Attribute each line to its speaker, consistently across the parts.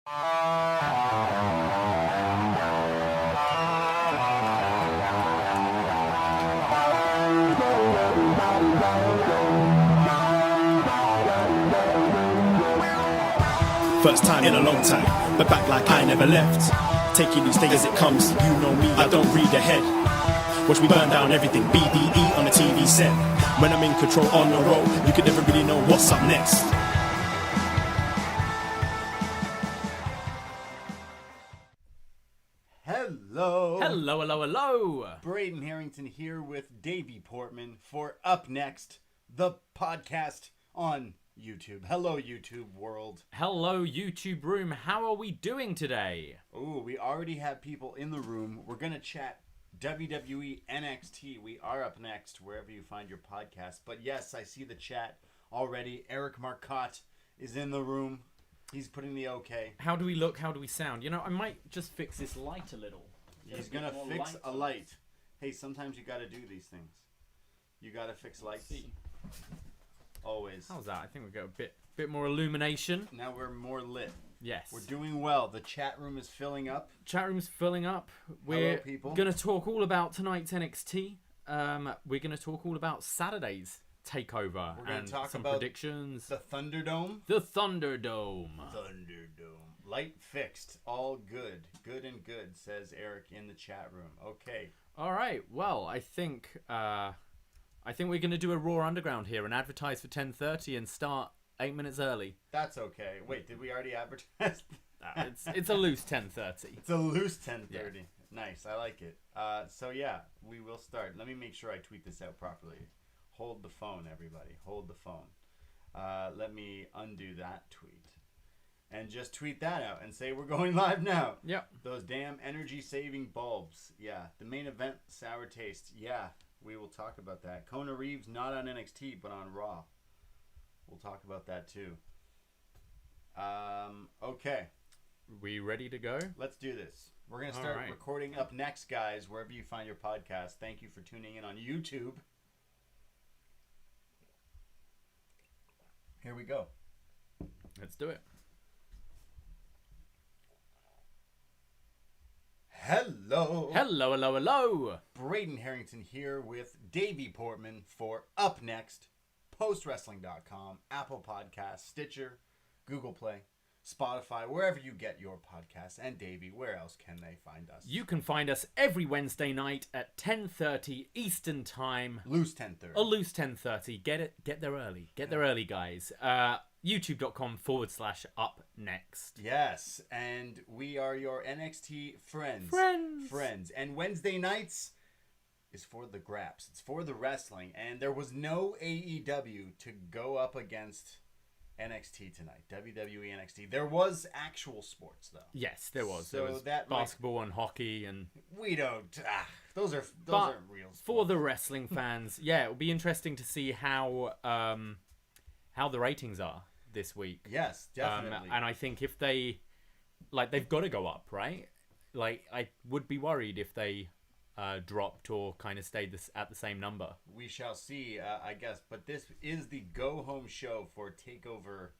Speaker 1: First time in a long time, but back like I never left. Taking each day as it comes, you know me, I don't read ahead. Watch me burn down everything, BDE on the TV set. When I'm in control on the road, you can never really know what's up next.
Speaker 2: Hello.
Speaker 3: Hello, hello, hello.
Speaker 2: Braden Herrington here with Davie Portman for upNXT, the podcast on YouTube. Hello, YouTube world.
Speaker 3: Hello, YouTube room. How are we doing today?
Speaker 2: Ooh, we already have people in the room. We're going to chat WWE NXT. We are up next wherever you find your podcast. But yes, I see the chat already. Eric Marcotte is in the room. He's putting the okay.
Speaker 3: How do we look? How do we sound? You know, I might just fix this light a little.
Speaker 2: He's going to fix a light. Hey, sometimes you got to do these things. You got to fix lights. Always.
Speaker 3: How's that? I think we got a bit more illumination.
Speaker 2: Now we're more lit.
Speaker 3: Yes.
Speaker 2: We're doing well. The chat room is filling up.
Speaker 3: Chat room's filling up. We're going to talk all about tonight's NXT. We're going to talk all about Saturday's takeover.
Speaker 2: We're going
Speaker 3: and
Speaker 2: to talk
Speaker 3: some
Speaker 2: about
Speaker 3: predictions.
Speaker 2: The Thunderdome.
Speaker 3: The Thunderdome.
Speaker 2: Light fixed. All good. Good and good, says Eric in the chat room. Okay.
Speaker 3: All right. Well, I think we're going to do a Raw Underground here and advertise for 10:30 and start 8 minutes early.
Speaker 2: That's okay. Wait, did we already advertise?
Speaker 3: It's a loose 10:30.
Speaker 2: It's a loose 10:30.
Speaker 3: Yeah.
Speaker 2: Nice. I like it. So yeah, we will start. Let me make sure I tweet this out properly. Hold the phone, everybody. Hold the phone. Let me undo that tweet. And just tweet that out and say we're going live now.
Speaker 3: Yep.
Speaker 2: Those damn energy-saving bulbs. Yeah. The main event, sour taste. Yeah. We will talk about that. Kona Reeves, not on NXT, but on Raw. We'll talk about that too. Okay.
Speaker 3: We ready to go?
Speaker 2: Let's do this. We're going to start recording up next, guys, wherever you find your podcast. Thank you for tuning in on YouTube. Here we go.
Speaker 3: Let's do it.
Speaker 2: Hello.
Speaker 3: Hello, hello, hello.
Speaker 2: Braden Herrington here with Davie Portman for upNXT, postwrestling.com, Apple Podcasts, Stitcher, Google Play, Spotify, wherever you get your podcasts. And Davie, where else can they find us?
Speaker 3: You can find us every Wednesday night at 10:30 Eastern Time.
Speaker 2: Loose 10:30.
Speaker 3: A loose 10:30. Get there early. Get there early, guys. YouTube.com/upNXT.
Speaker 2: Yes, and we are your NXT friends. Friends. And Wednesday nights is for the graps. It's for the wrestling. And there was no AEW to go up against NXT tonight. WWE NXT. There was actual sports, though.
Speaker 3: Yes, there was.
Speaker 2: So
Speaker 3: there was
Speaker 2: that
Speaker 3: basketball and hockey and...
Speaker 2: We don't... those aren't real sports.
Speaker 3: For the wrestling fans, yeah, it'll be interesting to see how the ratings are this week.
Speaker 2: Yes, definitely.
Speaker 3: And I think if they... they've got to go up, right? I would be worried if they dropped or kind of stayed at the same number.
Speaker 2: We shall see, I guess. But this is the go-home show for TakeOver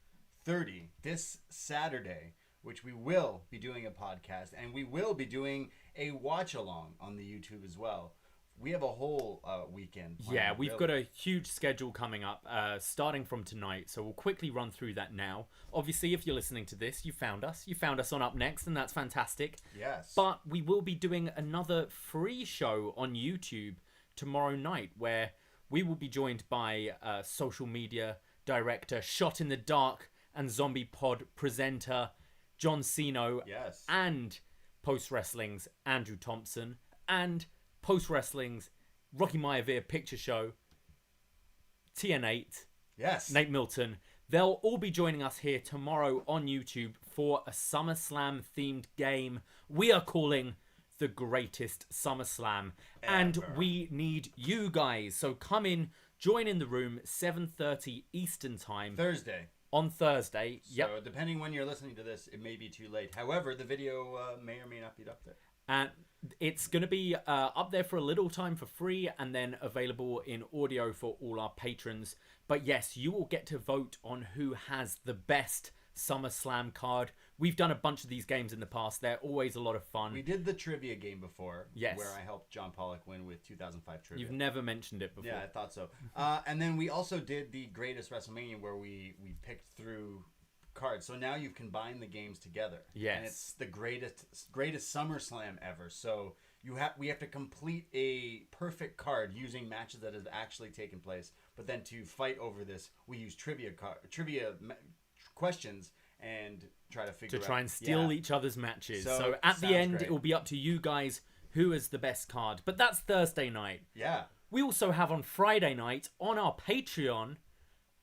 Speaker 2: 30 this Saturday, which we will be doing a podcast, and we will be doing a watch-along on the YouTube as well. We have a whole weekend planned.
Speaker 3: Yeah, we've got a huge schedule coming up, starting from tonight, so we'll quickly run through that now. Obviously, if you're listening to this, you found us. You found us on upNXT, and that's fantastic.
Speaker 2: Yes.
Speaker 3: But we will be doing another free show on YouTube tomorrow night, where we will be joined by social media director, Shot in the Dark, and Zombie Pod presenter, John Cena.
Speaker 2: Yes.
Speaker 3: And Post Wrestling's Andrew Thompson, and Post Wrestling's Rocky Maivia Picture Show, TN8,
Speaker 2: yes,
Speaker 3: Nate Milton. They'll all be joining us here tomorrow on YouTube for a SummerSlam themed game we are calling the Greatest SummerSlam.
Speaker 2: Ever.
Speaker 3: And we need you guys. So come in, join in the room, 7:30 Eastern Time.
Speaker 2: Thursday.
Speaker 3: On Thursday.
Speaker 2: So depending when you're listening to this, it may be too late. However, the video may or may not be up there.
Speaker 3: And it's going to be up there for a little time for free and then available in audio for all our patrons. But yes, you will get to vote on who has the best SummerSlam card. we've done a bunch of these games in the past. They're always a lot of fun.
Speaker 2: We did the trivia game before,
Speaker 3: yes,
Speaker 2: where I helped John Pollock win with 2005 trivia.
Speaker 3: You've never mentioned it before.
Speaker 2: Yeah, I thought so. And then we also did the Greatest WrestleMania, where we picked through cards. So now you've combined the games together.
Speaker 3: Yes.
Speaker 2: And it's the greatest SummerSlam ever. So we have to complete a perfect card using matches that have actually taken place. But then to fight over this, we use trivia questions and try to figure out.
Speaker 3: To try and steal each other's matches.
Speaker 2: So
Speaker 3: at the end,
Speaker 2: great.
Speaker 3: it will be up to you guys who is the best card. But that's Thursday night.
Speaker 2: Yeah.
Speaker 3: We also have on Friday night on our Patreon,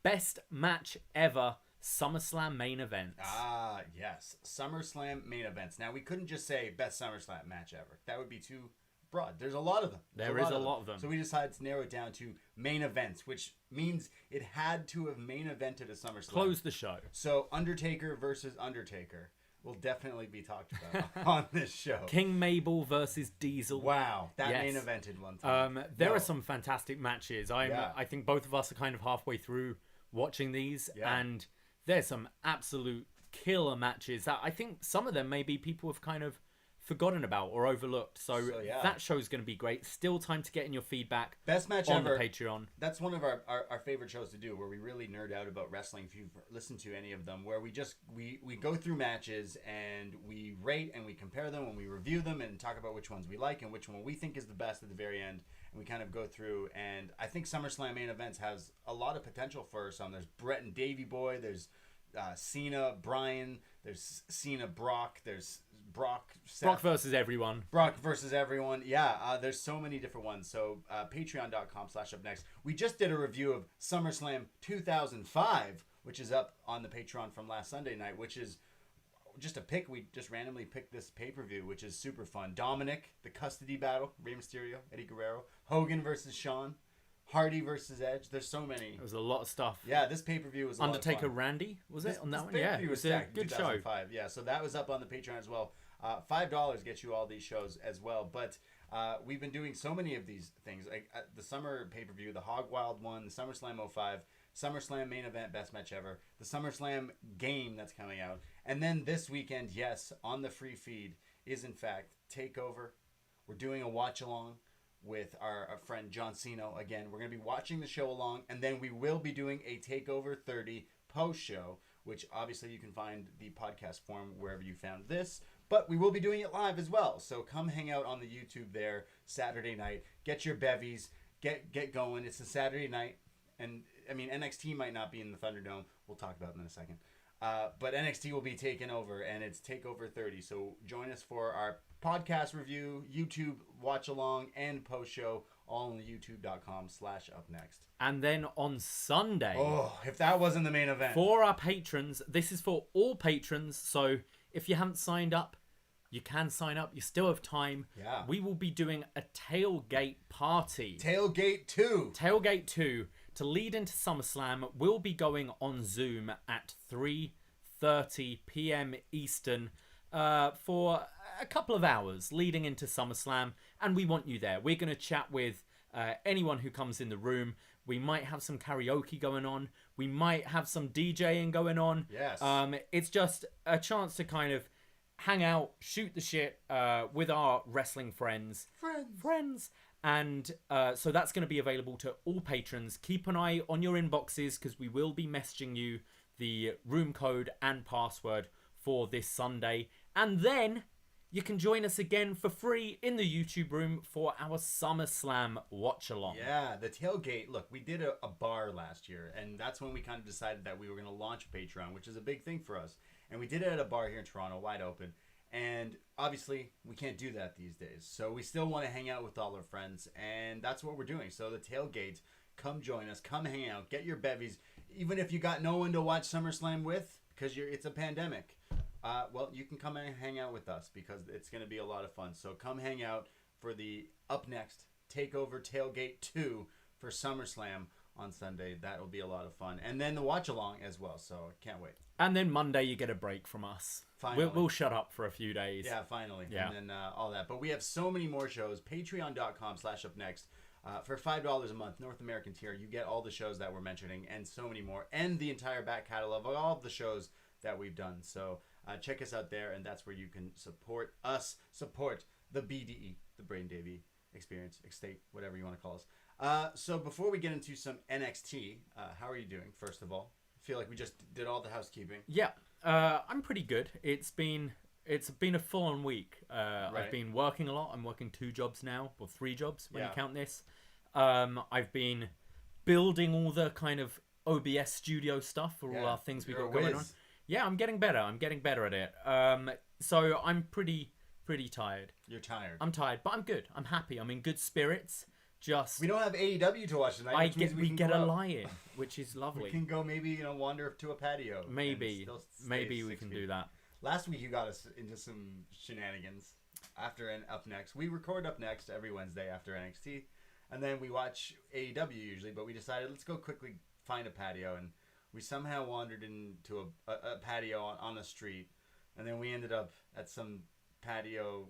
Speaker 3: Best Match Ever SummerSlam main events.
Speaker 2: Ah, yes. SummerSlam main events. Now, we couldn't just say best SummerSlam match ever. That would be too broad. There's a lot of them.
Speaker 3: There is a lot of them.
Speaker 2: So we decided to narrow it down to main events, which means it had to have main evented a SummerSlam.
Speaker 3: Close the show.
Speaker 2: So Undertaker versus Undertaker will definitely be talked about on this show.
Speaker 3: King Mabel versus Diesel.
Speaker 2: Wow, that
Speaker 3: Yes.
Speaker 2: main evented one time.
Speaker 3: There are some fantastic matches. I think both of us are kind of halfway through watching these, and there's some absolute killer matches that I think some of them maybe people have kind of forgotten about or overlooked. So that show's going to be great. Still time to get in your feedback.
Speaker 2: Best match
Speaker 3: on
Speaker 2: ever.
Speaker 3: the Patreon.
Speaker 2: That's one of our favorite shows to do, where we really nerd out about wrestling. If you've listened to any of them, where we go through matches and we rate and we compare them and we review them and talk about which ones we like and which one we think is the best at the very end. And we kind of go through, and I think SummerSlam main events has a lot of potential for some. There's Brett and Davie Boy. There's Cena, Bryan. There's Cena, Brock. There's Brock, Seth.
Speaker 3: Brock versus everyone.
Speaker 2: Brock versus everyone. Yeah, there's so many different ones. So patreon.com/upNXT. We just did a review of SummerSlam 2005, which is up on the Patreon from last Sunday night, which is just a pick. We just randomly picked this pay-per-view, which is super fun. Dominic, the custody battle, Rey Mysterio, Eddie Guerrero, Hogan versus Shawn, Hardy versus Edge. There's so many.
Speaker 3: There was a lot of stuff.
Speaker 2: Yeah, this pay-per-view was a
Speaker 3: Undertaker
Speaker 2: lot of fun.
Speaker 3: Randy, was it on that one?
Speaker 2: This
Speaker 3: Yeah,
Speaker 2: pay-per-view
Speaker 3: it
Speaker 2: was
Speaker 3: was a
Speaker 2: stacked in
Speaker 3: good show.
Speaker 2: 2005. Yeah, so that was up on the Patreon as well. $5 gets you all these shows as well. But we've been doing so many of these things. Like the summer pay-per-view, the Hog Wild one, the SummerSlam 05, SummerSlam main event, best match ever, the SummerSlam game that's coming out. And then this weekend, yes, on the free feed is in fact TakeOver. We're doing a watch-along with our friend John Cena. Again, we're going to be watching the show along, and then we will be doing a TakeOver 30 post-show, which obviously you can find the podcast form wherever you found this. But we will be doing it live as well. So come hang out on the YouTube there Saturday night. Get your bevies. Get going. It's a Saturday night. And, I mean, NXT might not be in the Thunderdome. We'll talk about it in a second. But NXT will be taking over, and it's TakeOver 30. So join us for our podcast review, YouTube watch-along, and post-show, all on the youtube.com/upNXT.
Speaker 3: And then on Sunday...
Speaker 2: Oh, if that wasn't the main event.
Speaker 3: For our patrons, this is for all patrons, so if you haven't signed up, you can sign up. You still have time.
Speaker 2: Yeah.
Speaker 3: We will be doing a tailgate party.
Speaker 2: Tailgate 2.
Speaker 3: Tailgate 2. To lead into SummerSlam, we'll be going on Zoom at 3:30 p.m. Eastern for a couple of hours leading into SummerSlam, and we want you there. We're going to chat with anyone who comes in the room. We might have some karaoke going on. We might have some DJing going on.
Speaker 2: Yes.
Speaker 3: It's just a chance to kind of hang out, shoot the shit with our wrestling friends. Friends. And so that's going to be available to all patrons. Keep an eye on your inboxes because we will be messaging you the room code and password for this Sunday. And then you can join us again for free in the YouTube room for our SummerSlam watch-along.
Speaker 2: Yeah, the tailgate. Look, we did a bar last year, and that's when we kind of decided that we were going to launch Patreon, which is a big thing for us. And we did it at a bar here in Toronto, wide open. And obviously, we can't do that these days. So we still want to hang out with all our friends, and that's what we're doing. So the tailgate, come join us, come hang out, get your bevies. Even if you got no one to watch SummerSlam with, because it's a pandemic, well, you can come and hang out with us because it's going to be a lot of fun. So come hang out for the upNXT TakeOver Tailgate 2 for SummerSlam on Sunday. That will be a lot of fun. And then the watch-along as well, so can't wait.
Speaker 3: And then Monday you get a break from us.
Speaker 2: Finally.
Speaker 3: We'll shut up for a few days.
Speaker 2: Yeah, finally.
Speaker 3: Yeah.
Speaker 2: And then all that. But we have so many more shows. Patreon.com/upNXT. For $5 a month, North American tier, you get all the shows that we're mentioning and so many more. And the entire back catalog of all of the shows that we've done. So Check us out there, and that's where you can support us, support the BDE, the Braden Davie Experience, Estate, whatever you want to call us. So before we get into some NXT, how are you doing, first of all? I feel like we just did all the housekeeping.
Speaker 3: Yeah, I'm pretty good. It's been a full-on week. I've been working a lot. I'm working 2 jobs now, or 3 jobs when you count this. I've been building all the kind of OBS studio stuff for all our things we've got going on. Yeah, I'm getting better. I'm getting better at it. So I'm pretty tired.
Speaker 2: You're tired.
Speaker 3: I'm tired, but I'm good. I'm happy. I'm in good spirits. Just
Speaker 2: we don't have AEW to watch tonight.
Speaker 3: We get a lie-in, which is lovely.
Speaker 2: We can go maybe wander to a patio.
Speaker 3: Maybe we can do that.
Speaker 2: Last week you got us into some shenanigans after an upNXT. We record upNXT every Wednesday after NXT, and then we watch AEW usually. But we decided let's go quickly find a patio, and we somehow wandered into a patio on a street, and then we ended up at some patio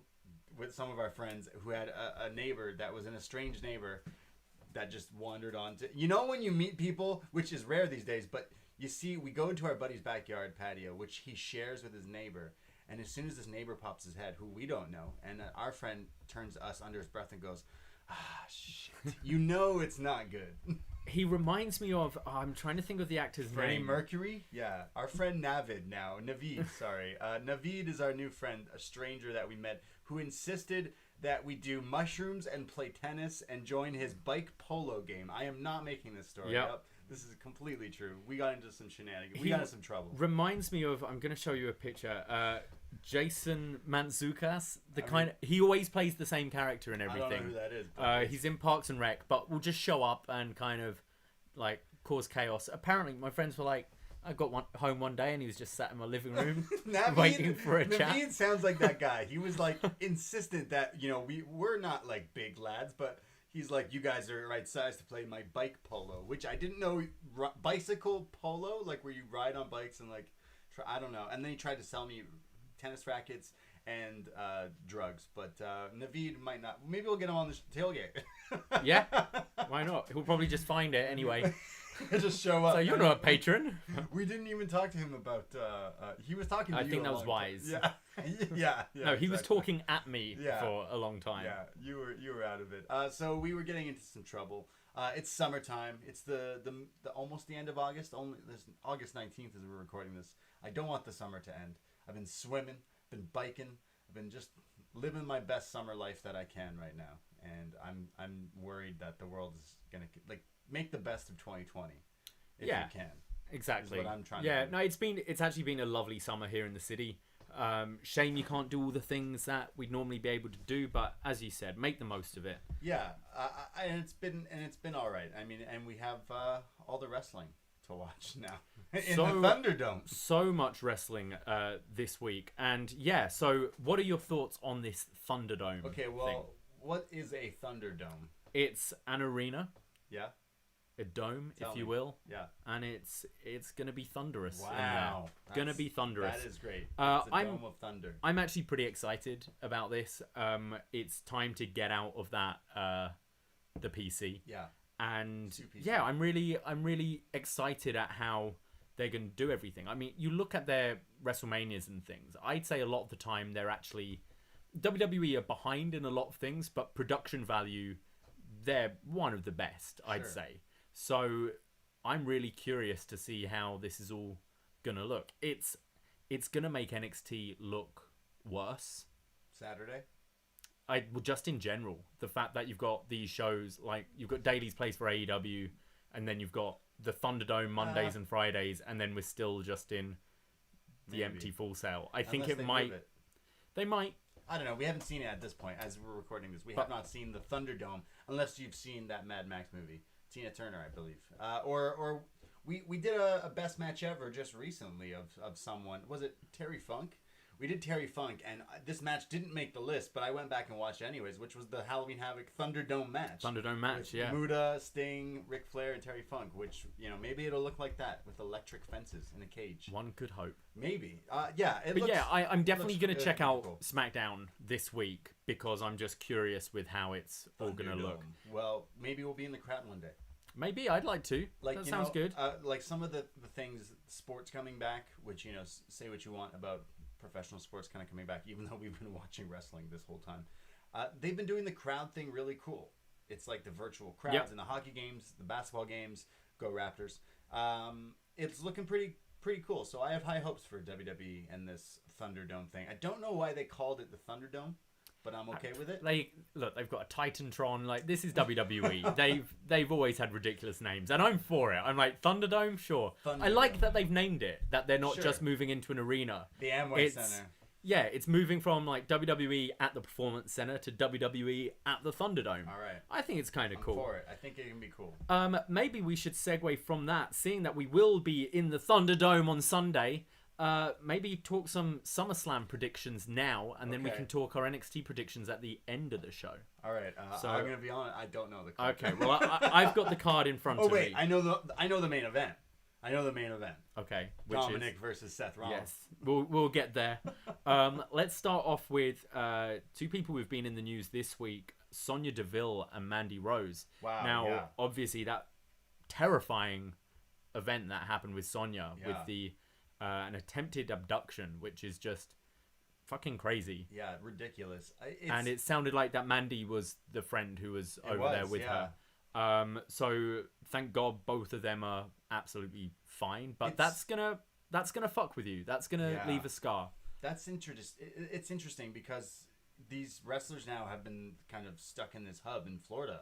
Speaker 2: with some of our friends who had a neighbor that was an estranged neighbor that just wandered onto... You know when you meet people, which is rare these days, but you see, we go into our buddy's backyard patio, which he shares with his neighbor, and as soon as this neighbor pops his head, who we don't know, and our friend turns to us under his breath and goes, shit. You know it's not good.
Speaker 3: He reminds me of... I'm trying to think of the actor's name.
Speaker 2: Freddie Mercury? Yeah. Our friend Navid, sorry. Navid is our new friend, a stranger that we met, who insisted that we do mushrooms and play tennis and join his bike polo game. I am not making this story up. This is completely true. We got into some shenanigans. We got into some trouble.
Speaker 3: Reminds me of... I'm going to show you a picture. Jason Mantzoukas. He always plays the same character and everything.
Speaker 2: I don't know who that is.
Speaker 3: He's in Parks and Rec, but will just show up and kind of like cause chaos. Apparently, my friends were like, I got home one day and he was just sat in my living room waiting for a chat.
Speaker 2: Naveed sounds like that guy. He was like insistent that, we're not like big lads, but he's like, you guys are the right size to play my bike polo, which I didn't know. Bicycle polo, like where you ride on bikes and like, I don't know. And then he tried to sell me tennis rackets and drugs, but Naveed might not. Maybe we'll get him on the tailgate.
Speaker 3: Yeah, why not? He'll probably just find it anyway.
Speaker 2: Just show up.
Speaker 3: So you're not a patron.
Speaker 2: We didn't even talk to him about. He was talking to you.
Speaker 3: I think that was wise.
Speaker 2: Yeah, yeah.
Speaker 3: No, he was talking at me for a long time.
Speaker 2: Yeah, you were out of it. So we were getting into some trouble. It's summertime. It's the almost the end of August. This August 19th as we're recording this. I don't want the summer to end. I've been swimming, been biking, I've been just living my best summer life that I can right now, and I'm worried that the world is gonna make the best of 2020 if you can.
Speaker 3: Exactly.
Speaker 2: Is what I'm trying to do.
Speaker 3: No, it's actually been a lovely summer here in the city. Shame you can't do all the things that we'd normally be able to do, but as you said, make the most of it.
Speaker 2: Yeah, and it's been all right. I mean, and we have all the wrestling to watch now in the Thunderdome. So
Speaker 3: much wrestling this week, and so what are your thoughts on this Thunderdome?
Speaker 2: Okay, well, what is a Thunderdome?
Speaker 3: It's an arena.
Speaker 2: Yeah.
Speaker 3: A dome, if you will.
Speaker 2: Yeah.
Speaker 3: And it's gonna be thunderous.
Speaker 2: Wow.
Speaker 3: Gonna be thunderous.
Speaker 2: That is great. It's a dome of thunder.
Speaker 3: I'm actually pretty excited about this. It's time to get out of that the PC.
Speaker 2: Yeah.
Speaker 3: And I'm really excited at how they're gonna do everything. I mean, you look at their WrestleManias and things. I'd say a lot of the time they're actually WWE are behind in a lot of things, but production value, they're one of the best, I'd say. So I'm really curious to see how this is all gonna look. It's gonna make NXT look worse.
Speaker 2: Saturday?
Speaker 3: Just in general, the fact that you've got these shows, like you've got Daily's Place for AEW, and then you've got the Thunderdome Mondays and Fridays, and then we're still just in the empty Full Sail. I think it might. They might.
Speaker 2: I don't know. We haven't seen it at this point as we're recording this. We have not seen the Thunderdome unless you've seen that Mad Max movie. Tina Turner, I believe. Or we did a best match ever just recently of someone. Was it Terry Funk? We did Terry Funk, and this match didn't make the list, but I went back and watched it anyways, which was the Halloween Havoc Thunderdome match.
Speaker 3: Thunderdome match, yeah.
Speaker 2: Muda, Sting, Ric Flair, and Terry Funk, which, maybe it'll look like that with electric fences in a cage.
Speaker 3: One could hope.
Speaker 2: Maybe. I'm
Speaker 3: definitely going to check out SmackDown this week because I'm just curious with how it's all going to look.
Speaker 2: Well, maybe we'll be in the crowd one day.
Speaker 3: Maybe, I'd like to. That sounds good.
Speaker 2: Like some of the things, sports coming back, which, say what you want about professional sports kind of coming back, even though we've been watching wrestling this whole time. They've been doing the crowd thing really cool. It's like the virtual crowds in the hockey games, the basketball games. Go Raptors. It's looking pretty cool. So I have high hopes for WWE and this Thunderdome thing. I don't know why they called it the Thunderdome, but I'm okay with it.
Speaker 3: They've got a Titantron. Like, this is WWE. they've always had ridiculous names, and I'm for it. I'm like, Thunderdome, sure. I like that they've named it. That they're not just moving into an arena.
Speaker 2: The Amway Center.
Speaker 3: Yeah, it's moving from like WWE at the Performance Center to WWE at the Thunderdome.
Speaker 2: All right.
Speaker 3: I think it's kind of cool.
Speaker 2: For it. I think it can be cool.
Speaker 3: Maybe we should segue from that, seeing that we will be in the Thunderdome on Sunday. Maybe talk some SummerSlam predictions now, and then we can talk our NXT predictions at the end of the show.
Speaker 2: All right. So I'm gonna be honest. I don't know the card.
Speaker 3: Okay. Well, I've got the card in front of me.
Speaker 2: Oh wait, I know the main event.
Speaker 3: Okay.
Speaker 2: Dominic versus Seth Rollins.
Speaker 3: Yes, we'll get there. Let's start off with two people who've been in the news this week: Sonia Deville and Mandy Rose.
Speaker 2: Wow.
Speaker 3: Now, obviously, that terrifying event that happened with Sonia with the an attempted abduction, which is just fucking crazy.
Speaker 2: Yeah, ridiculous.
Speaker 3: And it sounded like that Mandy was the friend who was over there with her. So thank God both of them are absolutely fine, but that's gonna fuck with you. That's gonna leave a scar.
Speaker 2: That's interesting. It's interesting because these wrestlers now have been kind of stuck in this hub in Florida.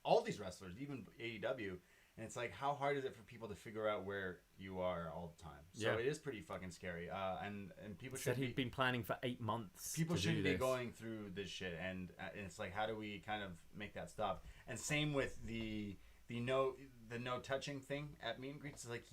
Speaker 2: All these wrestlers, even AEW, and it's like, how hard is it for people to figure out where you are all the time? So it is pretty fucking scary. And people should
Speaker 3: he'd been planning for 8 months.
Speaker 2: People shouldn't be going through this shit, and it's like, how do we kind of make that stop? And same with the no touching thing at meet and greets. It's like,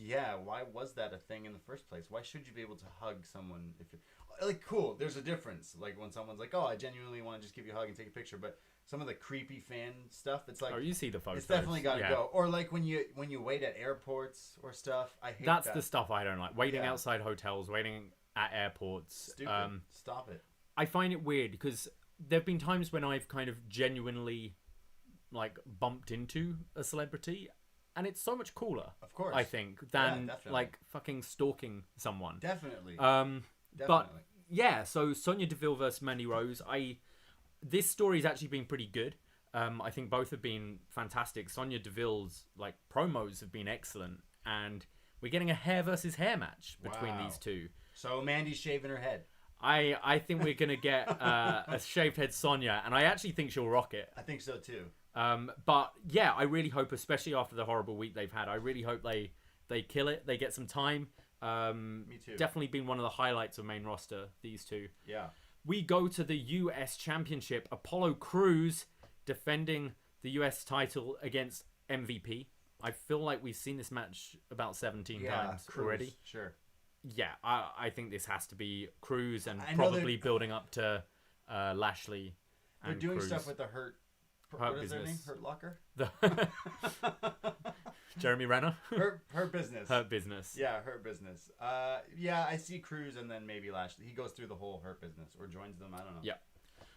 Speaker 2: why was that a thing in the first place? Why should you be able to hug someone if it, like, cool? There's a difference. Like when someone's like, oh, I genuinely want to just give you a hug and take a picture, but some of the creepy fan stuff, it's like,
Speaker 3: you see the photos.
Speaker 2: It's definitely got to go. Or like when you wait at airports or stuff. I hate that.
Speaker 3: That's the stuff I don't like. Waiting outside hotels, waiting at airports.
Speaker 2: Stupid. Stop it.
Speaker 3: I find it weird because there've been times when I've kind of genuinely like bumped into a celebrity, and it's so much cooler,
Speaker 2: of course,
Speaker 3: I think, than like fucking stalking someone.
Speaker 2: Definitely.
Speaker 3: But yeah, so Sonia Deville versus Mandy Rose. This story's actually been pretty good. I think both have been fantastic. Sonia Deville's like promos have been excellent, and we're getting a hair versus hair match between these two.
Speaker 2: So Mandy's shaving her head.
Speaker 3: I think we're gonna get a shaved head Sonia, and I actually think she'll rock it.
Speaker 2: I think so too.
Speaker 3: But yeah, I really hope, especially after the horrible week they've had, I really hope they kill it. They get some time.
Speaker 2: Me too.
Speaker 3: Definitely been one of the highlights of main roster, these two.
Speaker 2: Yeah.
Speaker 3: We go to the US Championship. Apollo Crews defending the US title against MVP. I feel like we've seen this match about 17 times already.
Speaker 2: Sure.
Speaker 3: Yeah, I think this has to be Crews, and probably building up to Lashley.
Speaker 2: They're doing
Speaker 3: Crews.
Speaker 2: stuff with the Hurt business. Hurt Locker?
Speaker 3: Jeremy Renner?
Speaker 2: Hurt Business.
Speaker 3: Hurt Business.
Speaker 2: Yeah, Hurt Business. I see Crews and then maybe Lashley. He goes through the whole Hurt Business or joins them. I don't know.
Speaker 3: Yeah.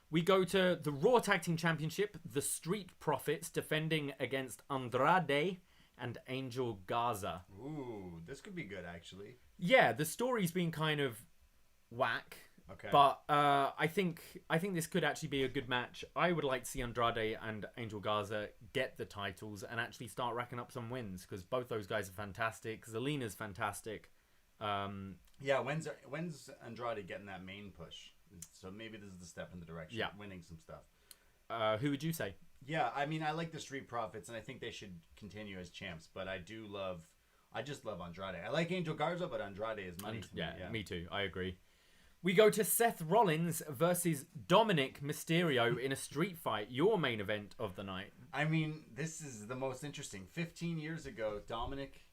Speaker 3: We go to the Raw Tag Team Championship. The Street Profits defending against Andrade and Angel Garza.
Speaker 2: Ooh, this could be good, actually.
Speaker 3: Yeah, the story's been kind of whack.
Speaker 2: Okay.
Speaker 3: But I think this could actually be a good match. I would like to see Andrade and Angel Garza get the titles and actually start racking up some wins, because both those guys are fantastic. Zelina's fantastic.
Speaker 2: When's Andrade getting that main push? So maybe this is the step in the direction of winning some stuff.
Speaker 3: Who would you say?
Speaker 2: Yeah, I mean, I like the Street Profits, and I think they should continue as champs. But I just love Andrade. I like Angel Garza, but Andrade is money to me. Yeah,
Speaker 3: me too. I agree. We go to Seth Rollins versus Dominic Mysterio in a street fight, your main event of the night.
Speaker 2: I mean, this is the most interesting. 15 years ago, Dominic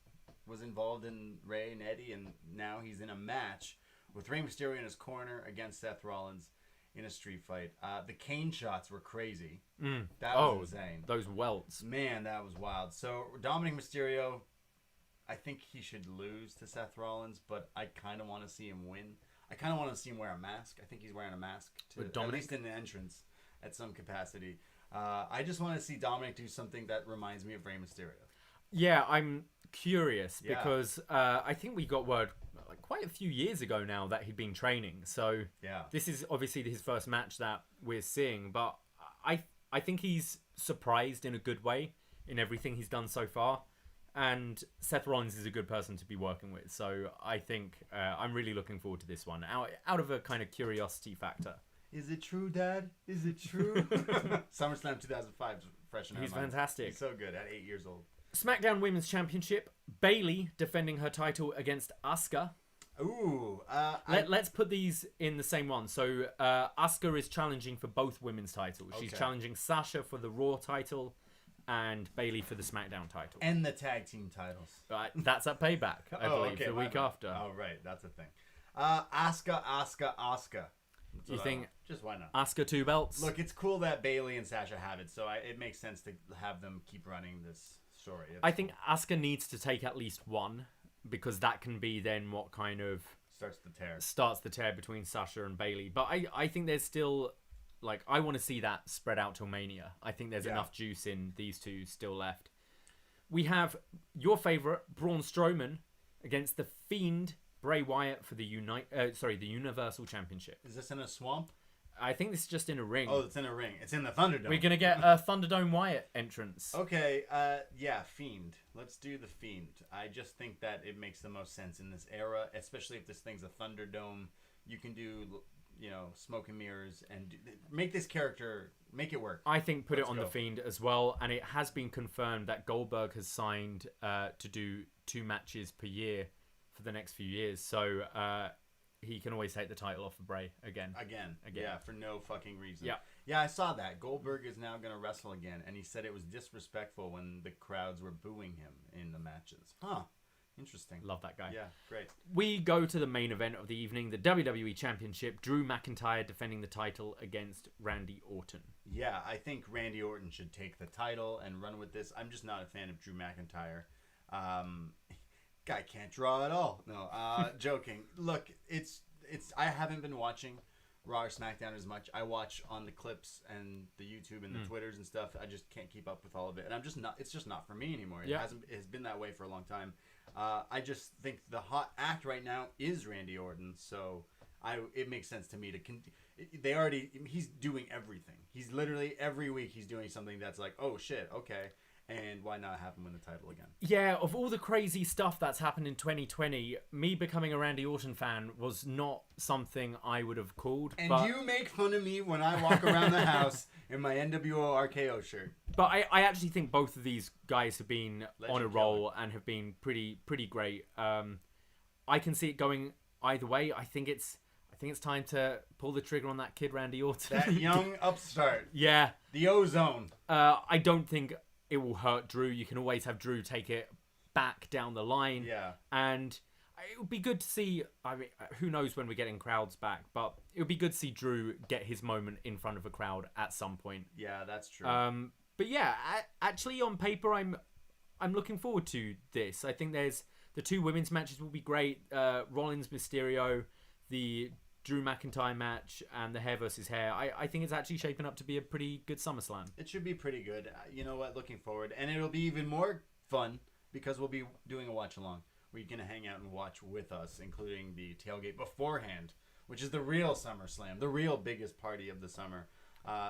Speaker 2: was involved in Rey and Eddie, and now he's in a match with Rey Mysterio in his corner against Seth Rollins in a street fight. The cane shots were crazy. That was insane.
Speaker 3: Those welts.
Speaker 2: Man, that was wild. So Dominic Mysterio, I think he should lose to Seth Rollins, but I kind of want to see him win. I kind of want to see him wear a mask. I think he's wearing a mask, at least in the entrance, at some capacity. I just want to see Dominic do something that reminds me of Rey Mysterio.
Speaker 3: Yeah, I'm curious because I think we got word quite a few years ago now that he'd been training. So
Speaker 2: Yeah.
Speaker 3: this is obviously his first match that we're seeing, but I think he's surprised in a good way in everything he's done so far. And Seth Rollins is a good person to be working with. So I think I'm really looking forward to this one out of a kind of curiosity factor.
Speaker 2: Is it true, Dad? Is it true? SummerSlam 2005 is fresh in our
Speaker 3: He's
Speaker 2: minds.
Speaker 3: fantastic.
Speaker 2: He's so good at 8 years old.
Speaker 3: SmackDown Women's Championship. Bayley defending her title against Asuka.
Speaker 2: Ooh.
Speaker 3: Let's put these in the same one. So Asuka is challenging for both women's titles. She's
Speaker 2: Okay.
Speaker 3: challenging Sasha for the Raw title and Bayley for the SmackDown title.
Speaker 2: And the tag team titles.
Speaker 3: That's at Payback, I believe, the week after.
Speaker 2: Oh, right. That's a thing. Asuka.
Speaker 3: You think
Speaker 2: just why not?
Speaker 3: Asuka 2 belts?
Speaker 2: Look, it's cool that Bayley and Sasha have it, so it makes sense to have them keep running this story.
Speaker 3: I think Asuka needs to take at least one, because that can be then what kind of
Speaker 2: starts the tear
Speaker 3: between Sasha and Bayley. But I think there's still, like, I want to see that spread out till Mania. I think there's enough juice in these two still left. We have your favorite, Braun Strowman, against the Fiend, Bray Wyatt, for the Universal Championship.
Speaker 2: Is this in a swamp?
Speaker 3: I think this is just in a ring.
Speaker 2: Oh, it's in a ring. It's in the Thunderdome.
Speaker 3: We're going to get a Thunderdome Wyatt entrance.
Speaker 2: Okay, yeah, Fiend. Let's do the Fiend. I just think that it makes the most sense in this era, especially if this thing's a Thunderdome. You can do, smoke and mirrors and make this character, make it work.
Speaker 3: I think put it on the Fiend as well, and it has been confirmed that Goldberg has signed to do 2 matches per year for the next few years. So he can always take the title off of Bray again. Yeah, for no fucking reason. Yeah, I saw that. Goldberg is now going to wrestle again, and he said it was disrespectful when the crowds were booing him in the matches. Huh. Interesting. Love that guy.
Speaker 2: Yeah, great.
Speaker 3: We go to the main event of the evening, the WWE Championship. Drew McIntyre defending the title against Randy Orton.
Speaker 2: Yeah, I think Randy Orton should take the title and run with this. I'm just not a fan of Drew McIntyre. Guy can't draw at all. No, joking. Look, it's. I haven't been watching Raw or SmackDown as much. I watch on the clips and the YouTube and the Twitters and stuff. I just can't keep up with all of it, and I'm just not. It's just not for me anymore. It hasn't. It's been that way for a long time. I just think the hot act right now is Randy Orton, so it makes sense to me to. He's doing everything. He's literally every week he's doing something that's like, oh shit, okay. And why not have him win the title again?
Speaker 3: Yeah, of all the crazy stuff that's happened in 2020, me becoming a Randy Orton fan was not something I would have called.
Speaker 2: And you make fun of me when I walk around the house in my NWO RKO shirt.
Speaker 3: But I actually think both of these guys have been on a roll and have been pretty great. I can see it going either way. I think it's time to pull the trigger on that kid Randy Orton.
Speaker 2: That young upstart.
Speaker 3: Yeah.
Speaker 2: The ozone.
Speaker 3: I don't think it will hurt Drew. You can always have Drew take it back down the line.
Speaker 2: Yeah.
Speaker 3: And it would be good to see, I mean, who knows when we're getting crowds back, but it would be good to see Drew get his moment in front of a crowd at some point.
Speaker 2: Yeah, that's true.
Speaker 3: But yeah, actually on paper, I'm looking forward to this. I think the 2 women's matches will be great. Rollins Mysterio, the Drew McIntyre match, and the hair versus hair. I think it's actually shaping up to be a pretty good SummerSlam.
Speaker 2: It should be pretty good. You know what? Looking forward. And it'll be even more fun because we'll be doing a watch along where you're going to hang out and watch with us, including the tailgate beforehand, which is the real SummerSlam, the real biggest party of the summer.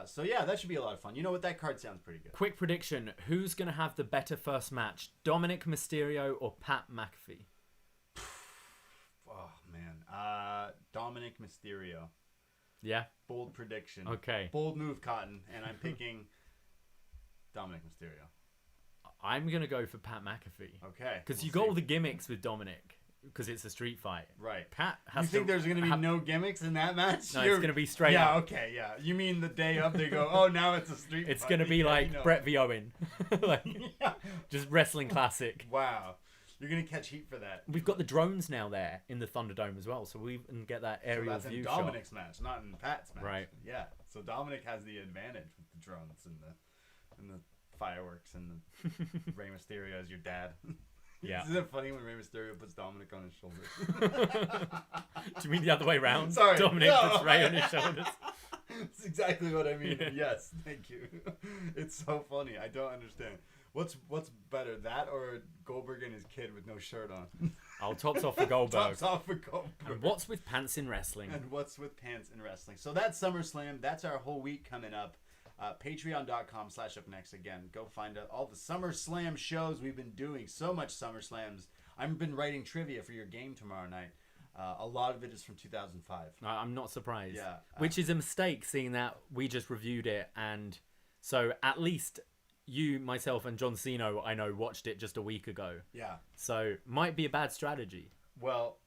Speaker 2: So yeah, that should be a lot of fun. You know what? That card sounds pretty good.
Speaker 3: Quick prediction. Who's going to have the better first match? Dominic Mysterio or Pat McAfee?
Speaker 2: Oh, man. Dominic Mysterio.
Speaker 3: Yeah?
Speaker 2: Bold prediction.
Speaker 3: Okay.
Speaker 2: Bold move, Cotton. And I'm picking Dominic Mysterio.
Speaker 3: I'm going to go for Pat McAfee.
Speaker 2: Okay.
Speaker 3: Because you got all the gimmicks with Dominic. Because it's a street fight.
Speaker 2: Right.
Speaker 3: Pat has
Speaker 2: You think there's going to be no gimmicks in that match?
Speaker 3: No, it's going to be straight up.
Speaker 2: Yeah, okay, yeah. You mean the day of they go, oh, now it's a street fight.
Speaker 3: It's going to be like Brett v. Owen. Just wrestling classic.
Speaker 2: Wow. You're going to catch heat for that.
Speaker 3: We've got the drones now there in the Thunderdome as well, so we can get that aerial view shot.
Speaker 2: That's in Dominic's match, not in Pat's match.
Speaker 3: Right.
Speaker 2: Yeah. So Dominic has the advantage with the drones and the fireworks and the Rey Mysterio as your dad.
Speaker 3: Yeah.
Speaker 2: Isn't it funny when Rey Mysterio puts Dominic on his shoulders?
Speaker 3: Do you mean the other way around?
Speaker 2: Sorry.
Speaker 3: Dominic puts Rey on his shoulders.
Speaker 2: That's exactly what I mean.
Speaker 3: Yeah.
Speaker 2: Yes, thank you. It's so funny. I don't understand. What's better, that or Goldberg and his kid with no shirt on?
Speaker 3: Oh, tops off for Goldberg.
Speaker 2: Tops off for Goldberg.
Speaker 3: And what's with pants in wrestling?
Speaker 2: And what's with pants in wrestling? So that's SummerSlam. That's our whole week coming up. Patreon.com/upNXT. Again, go find out all the SummerSlam shows we've been doing. So much SummerSlams. I've been writing trivia for your game tomorrow night. A lot of it is from 2005.
Speaker 3: I'm not surprised.
Speaker 2: Yeah.
Speaker 3: Which is a mistake, seeing that we just reviewed it. And so at least you, myself, and John Cena, I know, watched it just a week ago.
Speaker 2: Yeah.
Speaker 3: So might be a bad strategy.
Speaker 2: Well,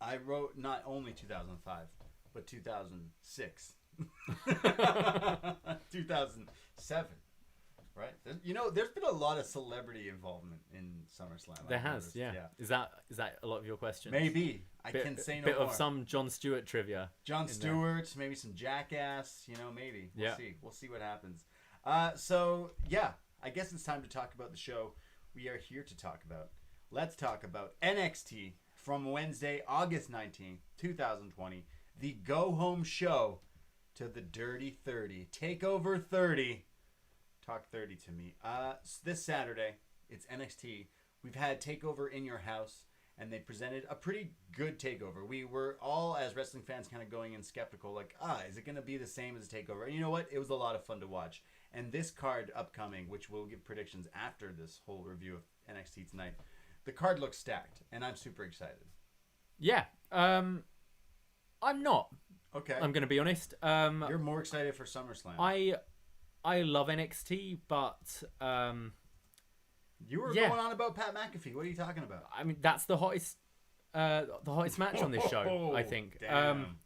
Speaker 2: I wrote not only 2005, but 2006. 2007. Right? There's been a lot of celebrity involvement in SummerSlam.
Speaker 3: There has, yeah. Is that a lot of your questions?
Speaker 2: Maybe. I can say no
Speaker 3: bit
Speaker 2: more.
Speaker 3: of some Jon Stewart trivia.
Speaker 2: Jon Stewart, maybe some Jackass, maybe. We'll see. We'll see what happens. So, yeah, I guess it's time to talk about the show we are here to talk about. Let's talk about NXT from Wednesday, August 19th, 2020. The go-home show to the Dirty 30. Takeover 30. Talk 30 to me. This Saturday, it's NXT. We've had TakeOver in your house, and they presented a pretty good TakeOver. We were all, as wrestling fans, kind of going in skeptical, like, is it going to be the same as TakeOver? And you know what? It was a lot of fun to watch. And this card upcoming, which we'll give predictions after this whole review of NXT tonight, the card looks stacked, and I'm super excited.
Speaker 3: Yeah. I'm not.
Speaker 2: Okay.
Speaker 3: I'm going to be honest.
Speaker 2: You're more excited for SummerSlam.
Speaker 3: I love NXT, but
Speaker 2: you were going on about Pat McAfee. What are you talking about?
Speaker 3: I mean, that's the hottest match on this show, I think.
Speaker 2: Damn.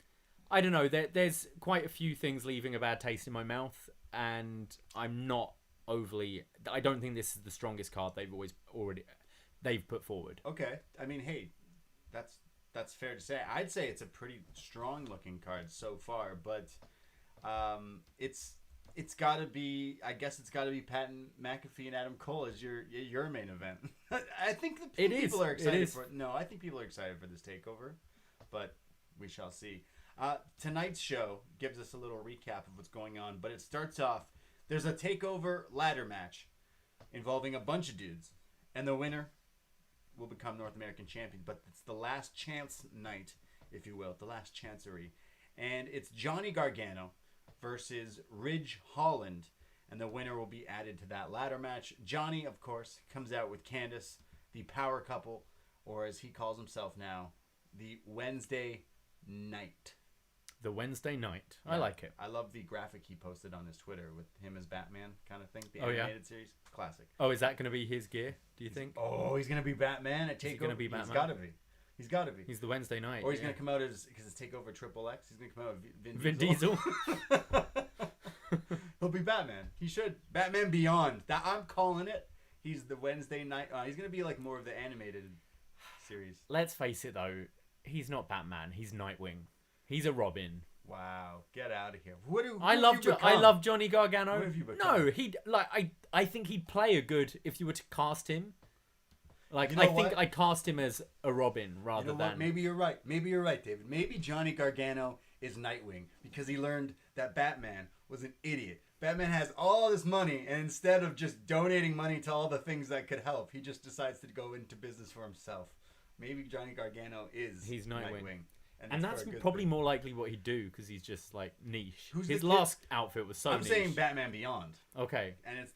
Speaker 3: I don't know. There's quite a few things leaving a bad taste in my mouth, and I'm not overly. I don't think this is the strongest card they've put forward.
Speaker 2: Okay. I mean, hey, that's fair to say. I'd say it's a pretty strong looking card so far, but it's got to be. I guess it's got to be Pat McAfee and Adam Cole as your main event. I think people are excited for it. No, I think people are excited for this takeover, but we shall see. Tonight's show gives us a little recap of what's going on, but it starts off. There's a takeover ladder match involving a bunch of dudes, and the winner will become North American champion. But it's the last chance night, if you will, the last chancery, and it's Johnny Gargano versus Ridge Holland, and the winner will be added to that ladder match. Johnny, of course, comes out with Candice, the power couple, or as he calls himself now, the Wednesday Night.
Speaker 3: The Wednesday Night.
Speaker 2: Yeah.
Speaker 3: I like it.
Speaker 2: I love the graphic he posted on his Twitter with him as Batman kind of thing. The animated series. Classic.
Speaker 3: Oh, is that going to be his gear, do you think?
Speaker 2: Oh, he's going to be Batman at TakeOver?
Speaker 3: He's going to be Batman?
Speaker 2: He's got to be.
Speaker 3: He's the Wednesday Night.
Speaker 2: Or he's going to come out because it's TakeOver Triple X. He's going to come out with
Speaker 3: Vin Diesel.
Speaker 2: He'll be Batman. He should. Batman Beyond. I'm calling it. He's the Wednesday Night. He's going to be like more of the animated series.
Speaker 3: Let's face it, though. He's not Batman. He's Nightwing. He's a Robin.
Speaker 2: Wow, get out of here!
Speaker 3: I love Johnny Gargano.
Speaker 2: What have you become?
Speaker 3: No, I think he'd play a good if you were to cast him. Like,
Speaker 2: I
Speaker 3: think I cast him as a Robin rather than.
Speaker 2: Maybe you're right. David. Maybe Johnny Gargano is Nightwing because he learned that Batman was an idiot. Batman has all this money, and instead of just donating money to all the things that could help, he just decides to go into business for himself. Maybe Johnny Gargano is Nightwing.
Speaker 3: And that's probably more likely what he'd do because he's just like niche. His last outfit was so niche.
Speaker 2: I'm saying Batman Beyond.
Speaker 3: Okay.
Speaker 2: And it's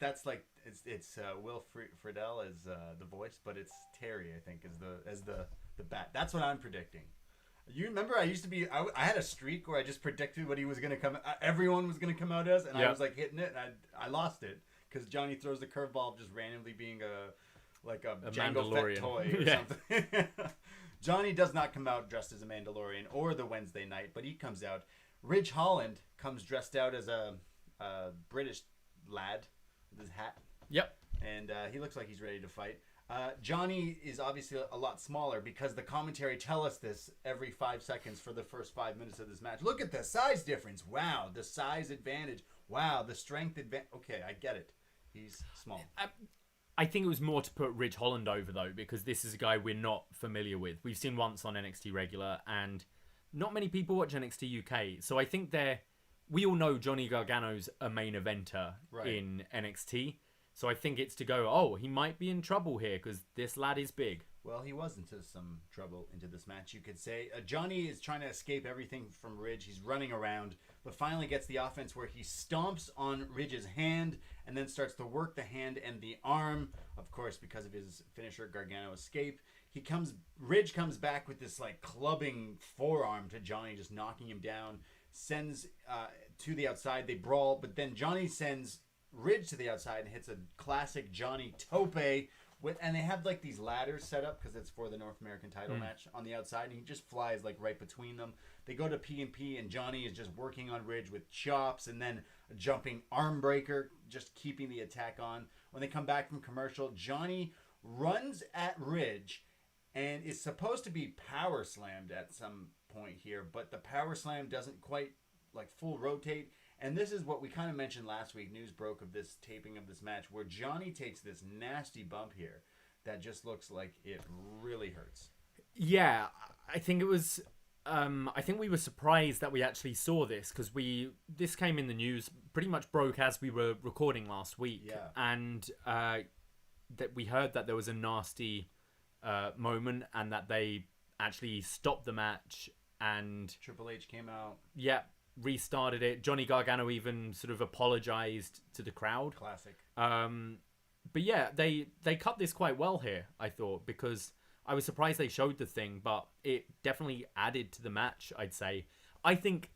Speaker 2: Will Friedle as the voice, but it's Terry, I think, as the bat. That's what I'm predicting. You remember I I had a streak where I just predicted what he was going to come everyone was going to come out as, and I was like hitting it, and I lost it because Johnny throws the curveball of just randomly being a Jango Fett toy or something. Johnny does not come out dressed as a Mandalorian or the Wednesday Night, but he comes out. Ridge Holland comes dressed out as a British lad with his hat.
Speaker 3: Yep.
Speaker 2: And he looks like he's ready to fight. Johnny is obviously a lot smaller because the commentary tell us this every 5 seconds for the first 5 minutes of this match. Look at the size difference. Wow, the size advantage. Wow, the strength advantage. Okay, I get it. He's small.
Speaker 3: I think it was more to put Ridge Holland over, though, because this is a guy we're not familiar with. We've seen once on NXT Regular, and not many people watch NXT UK. So I think we all know Johnny Gargano's a main eventer in NXT. So I think it's to go, he might be in trouble here because this lad is big.
Speaker 2: Well, he was into some trouble into this match, you could say. Johnny is trying to escape everything from Ridge. He's running around, but finally gets the offense where he stomps on Ridge's hand and then starts to work the hand and the arm. Of course, because of his finisher, Gargano escape. Ridge comes back with this like clubbing forearm to Johnny, just knocking him down. Sends to the outside. They brawl, but then Johnny sends Ridge to the outside and hits a classic Johnny tope. And they have like these ladders set up because it's for the North American title match on the outside, and he just flies like right between them. They go to P&P, and Johnny is just working on Ridge with chops and then a jumping arm breaker, just keeping the attack on. When they come back from commercial, Johnny runs at Ridge and is supposed to be power slammed at some point here, but the power slam doesn't quite like full rotate. And this is what we kind of mentioned last week. News broke of this taping of this match where Johnny takes this nasty bump here that just looks like it really hurts.
Speaker 3: Yeah, I think it was. I think we were surprised that we actually saw this because this came in the news, pretty much broke as we were recording last week.
Speaker 2: Yeah.
Speaker 3: And that we heard that there was a nasty moment and that they actually stopped the match, and
Speaker 2: Triple H came out.
Speaker 3: Yeah. Restarted it. Johnny Gargano even sort of apologized to the crowd.
Speaker 2: Classic.
Speaker 3: But yeah, they cut this quite well here, I thought, because I was surprised they showed the thing, but it definitely added to the match, I'd say. I think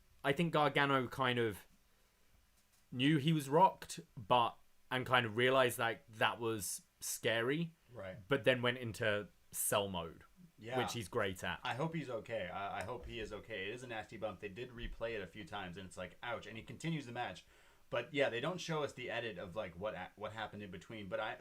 Speaker 3: Gargano kind of knew he was rocked, and kind of realized like that was scary.
Speaker 2: Right.
Speaker 3: But then went into cell mode. Yeah. Which he's great at.
Speaker 2: I hope he's okay. I hope he is okay. It is a nasty bump. They did replay it a few times, and it's like, ouch. And he continues the match. But yeah, they don't show us the edit of like what happened in between. But I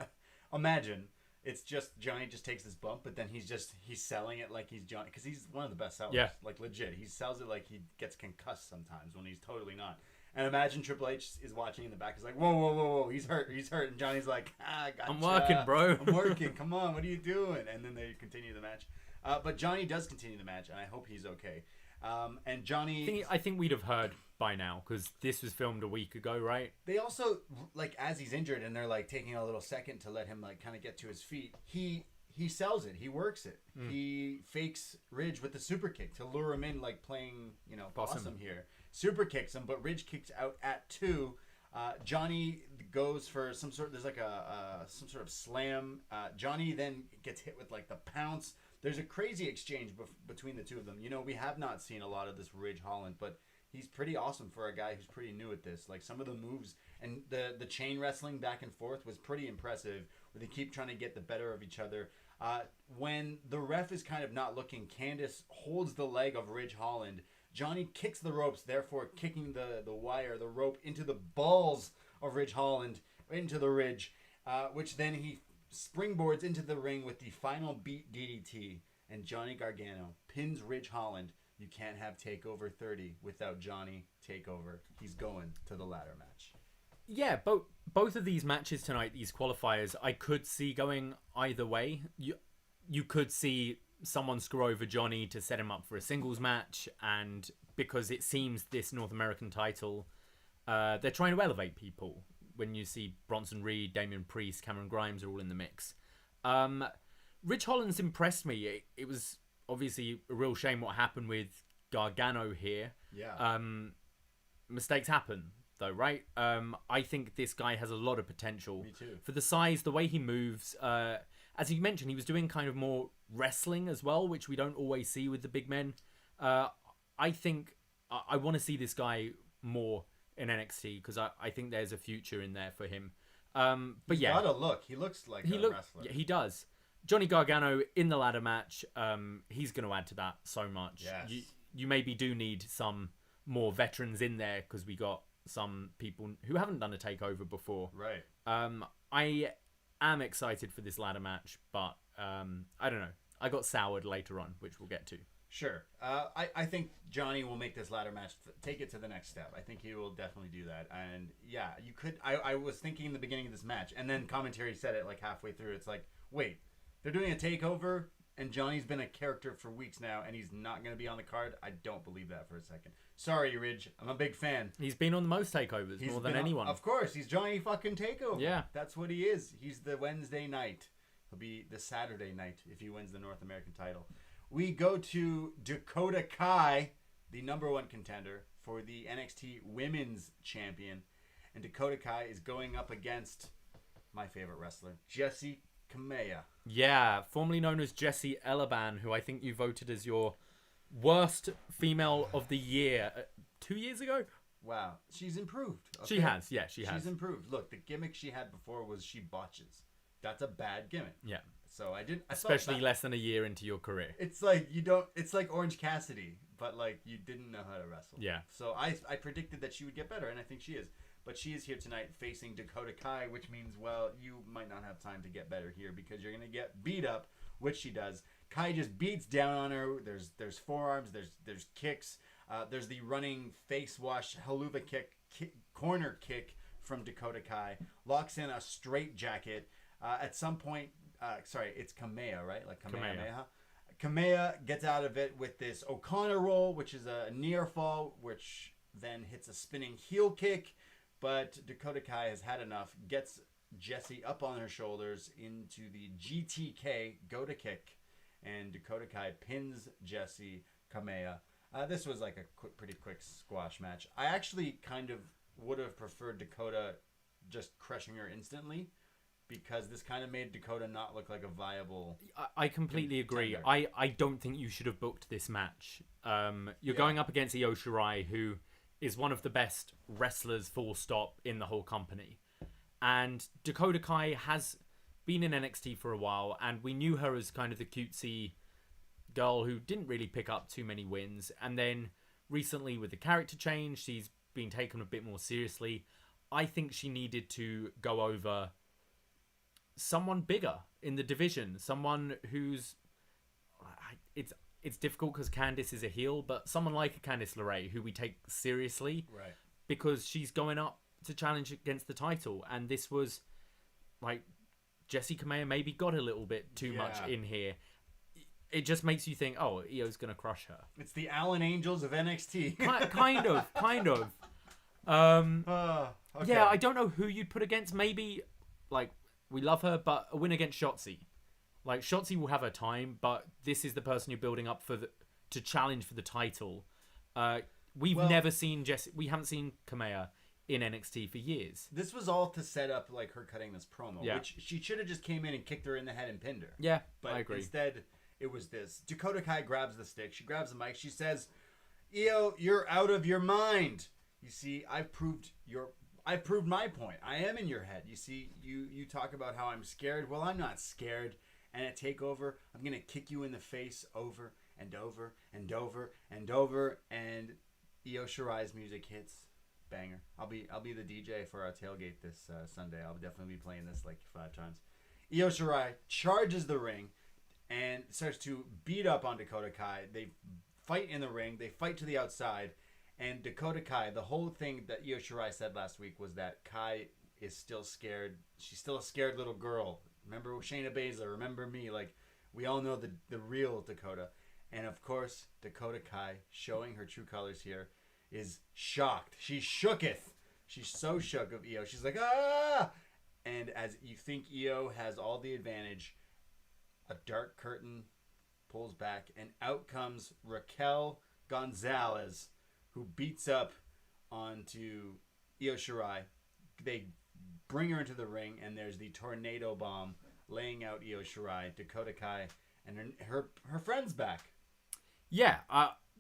Speaker 2: imagine it's just Johnny just takes this bump, but then he's selling it like he's Johnny, because he's one of the best sellers.
Speaker 3: Yeah.
Speaker 2: Like legit. He sells it like he gets concussed sometimes when he's totally not. And imagine Triple H is watching in the back. He's like, whoa, whoa, whoa, whoa, he's hurt. And Johnny's like, gotcha.
Speaker 3: I'm working, bro.
Speaker 2: I'm working. Come on, what are you doing? And then they continue the match. But Johnny does continue the match, and I hope he's okay. And Johnny...
Speaker 3: I think we'd have heard by now, because this was filmed a week ago, right?
Speaker 2: They also, like, as he's injured, and they're, like, taking a little second to let him, like, kind of get to his feet, he sells it. He works it. He fakes Ridge with the super kick to lure him in, like, playing, awesome here. Super kicks him, but Ridge kicks out at 2. Johnny goes for some sort of slam. Johnny then gets hit with, like, the pounce. There's a crazy exchange between the two of them. We have not seen a lot of this Ridge Holland, but he's pretty awesome for a guy who's pretty new at this. Like, some of the moves and the chain wrestling back and forth was pretty impressive, where they keep trying to get the better of each other. When the ref is kind of not looking, Candice holds the leg of Ridge Holland. Johnny kicks the ropes, therefore kicking the rope into the balls of Ridge Holland, into the Ridge, which then he springboards into the ring with the final beat DDT, and Johnny Gargano pins Ridge Holland. You can't have TakeOver 30 without Johnny TakeOver. He's going to the ladder match.
Speaker 3: Yeah, both of these matches tonight, these qualifiers, I could see going either way. You could see someone screw over Johnny to set him up for a singles match, and because it seems this North American title, they're trying to elevate people. When you see Bronson Reed, Damian Priest, Cameron Grimes are all in the mix. Ridge Holland's impressed me. It was obviously a real shame what happened with Gargano here.
Speaker 2: Yeah.
Speaker 3: Mistakes happen, though, right? I think this guy has a lot of potential.
Speaker 2: Me too.
Speaker 3: For the size, the way he moves. As you mentioned, he was doing kind of more wrestling as well, which we don't always see with the big men. I think I want to see this guy more in NXT, because I think there's a future in there for him. But
Speaker 2: He's got a look. He looks like a wrestler.
Speaker 3: Yeah, he does. Johnny Gargano in the ladder match, he's going to add to that so much.
Speaker 2: Yes.
Speaker 3: You maybe do need some more veterans in there, because we got some people who haven't done a takeover before.
Speaker 2: Right.
Speaker 3: I am excited for this ladder match, but I don't know. I got soured later on, which we'll get to.
Speaker 2: Sure. I think Johnny will make this ladder match take it to the next step. I think he will definitely do that. And yeah, you could. I was thinking in the beginning of this match, and then commentary said it like halfway through. It's like, wait, they're doing a takeover, and Johnny's been a character for weeks now, and he's not going to be on the card. I don't believe that for a second. Sorry, Ridge. I'm a big fan.
Speaker 3: He's been on the most takeovers, more than anyone.
Speaker 2: Of course, he's Johnny fucking Takeover.
Speaker 3: Yeah.
Speaker 2: That's what he is. He's the Wednesday night. He'll be the Saturday night if he wins the North American title. We go to Dakota Kai, the number 1 contender for the NXT Women's Champion. And Dakota Kai is going up against my favorite wrestler, Jessie Kamea.
Speaker 3: Yeah, formerly known as Jessie Elaban, who I think you voted as your worst female of the year 2 years ago.
Speaker 2: Wow, she's improved. Okay?
Speaker 3: She has, yeah, she has.
Speaker 2: She's improved. Look, the gimmick she had before was she botches. That's a bad gimmick.
Speaker 3: Yeah.
Speaker 2: So
Speaker 3: especially less than a year into your career.
Speaker 2: It's like it's like Orange Cassidy, but like you didn't know how to wrestle.
Speaker 3: Yeah.
Speaker 2: So I predicted that she would get better, and I think she is. But she is here tonight facing Dakota Kai, which means, well, you might not have time to get better here because you're going to get beat up, which she does. Kai just beats down on her. There's forearms, there's kicks. There's the running face wash haluva kick, corner kick from Dakota Kai. Locks in a straight jacket. At some point, it's Kamea, right? Like Kamehameha. Kamea gets out of it with this O'Connor roll, which is a near fall, which then hits a spinning heel kick. But Dakota Kai has had enough, gets Jessie up on her shoulders into the GTK, go to kick, and Dakota Kai pins Jessie Kamea. This was like a pretty quick squash match. I actually kind of would have preferred Dakota just crushing her instantly, because this kind of made Dakota not look like a viable...
Speaker 3: I completely agree. I don't think you should have booked this match. You're going up against Eoshirai, who is one of the best wrestlers, full stop, in the whole company. And Dakota Kai has been in NXT for a while, and we knew her as kind of the cutesy girl who didn't really pick up too many wins. And then recently with the character change, she's been taken a bit more seriously. I think she needed to go over someone bigger in the division, someone who's... It's difficult because Candice is a heel, but someone like a Candice LeRae, who we take seriously,
Speaker 2: right?
Speaker 3: Because she's going up to challenge against the title, and this was like Jessie Kamea maybe got a little bit too much in here. It just makes you think, oh, Io's gonna crush her.
Speaker 2: It's the Allen Angels of NXT.
Speaker 3: kind of.
Speaker 2: Okay.
Speaker 3: Yeah, I don't know who you'd put against. Maybe like we love her, but a win against Shotzi. Like, Shotzi will have her time, but this is the person you're building up to challenge for the title. We haven't seen Kamea in NXT for years.
Speaker 2: This was all to set up, like, her cutting this promo, which she should have just came in and kicked her in the head and pinned her.
Speaker 3: Yeah,
Speaker 2: but
Speaker 3: I agree.
Speaker 2: Instead, it was this. Dakota Kai grabs the stick. She grabs the mic. She says, Io, you're out of your mind. You see, I've proved my point. I am in your head. You see, you talk about how I'm scared. Well, I'm not scared. And at TakeOver, I'm going to kick you in the face over and over and over and over. And Eoshirai's music hits. Banger. I'll be the DJ for our tailgate this Sunday. I'll definitely be playing this like 5 times. Eoshirai charges the ring and starts to beat up on Dakota Kai. They fight in the ring. They fight to the outside. And Dakota Kai, the whole thing that Eoshirai said last week was that Kai is still scared. She's still a scared little girl. Remember Shayna Baszler, remember me. Like, we all know the real Dakota. And, of course, Dakota Kai, showing her true colors here, is shocked. She shooketh. She's so shook of Io. She's like, ah! And as you think Io has all the advantage, a dark curtain pulls back, and out comes Raquel Gonzalez, who beats up onto Eoshirai. They bring her into the ring, and there's the tornado bomb laying out Eoshirai. Dakota Kai and her friend's back.
Speaker 3: Yeah,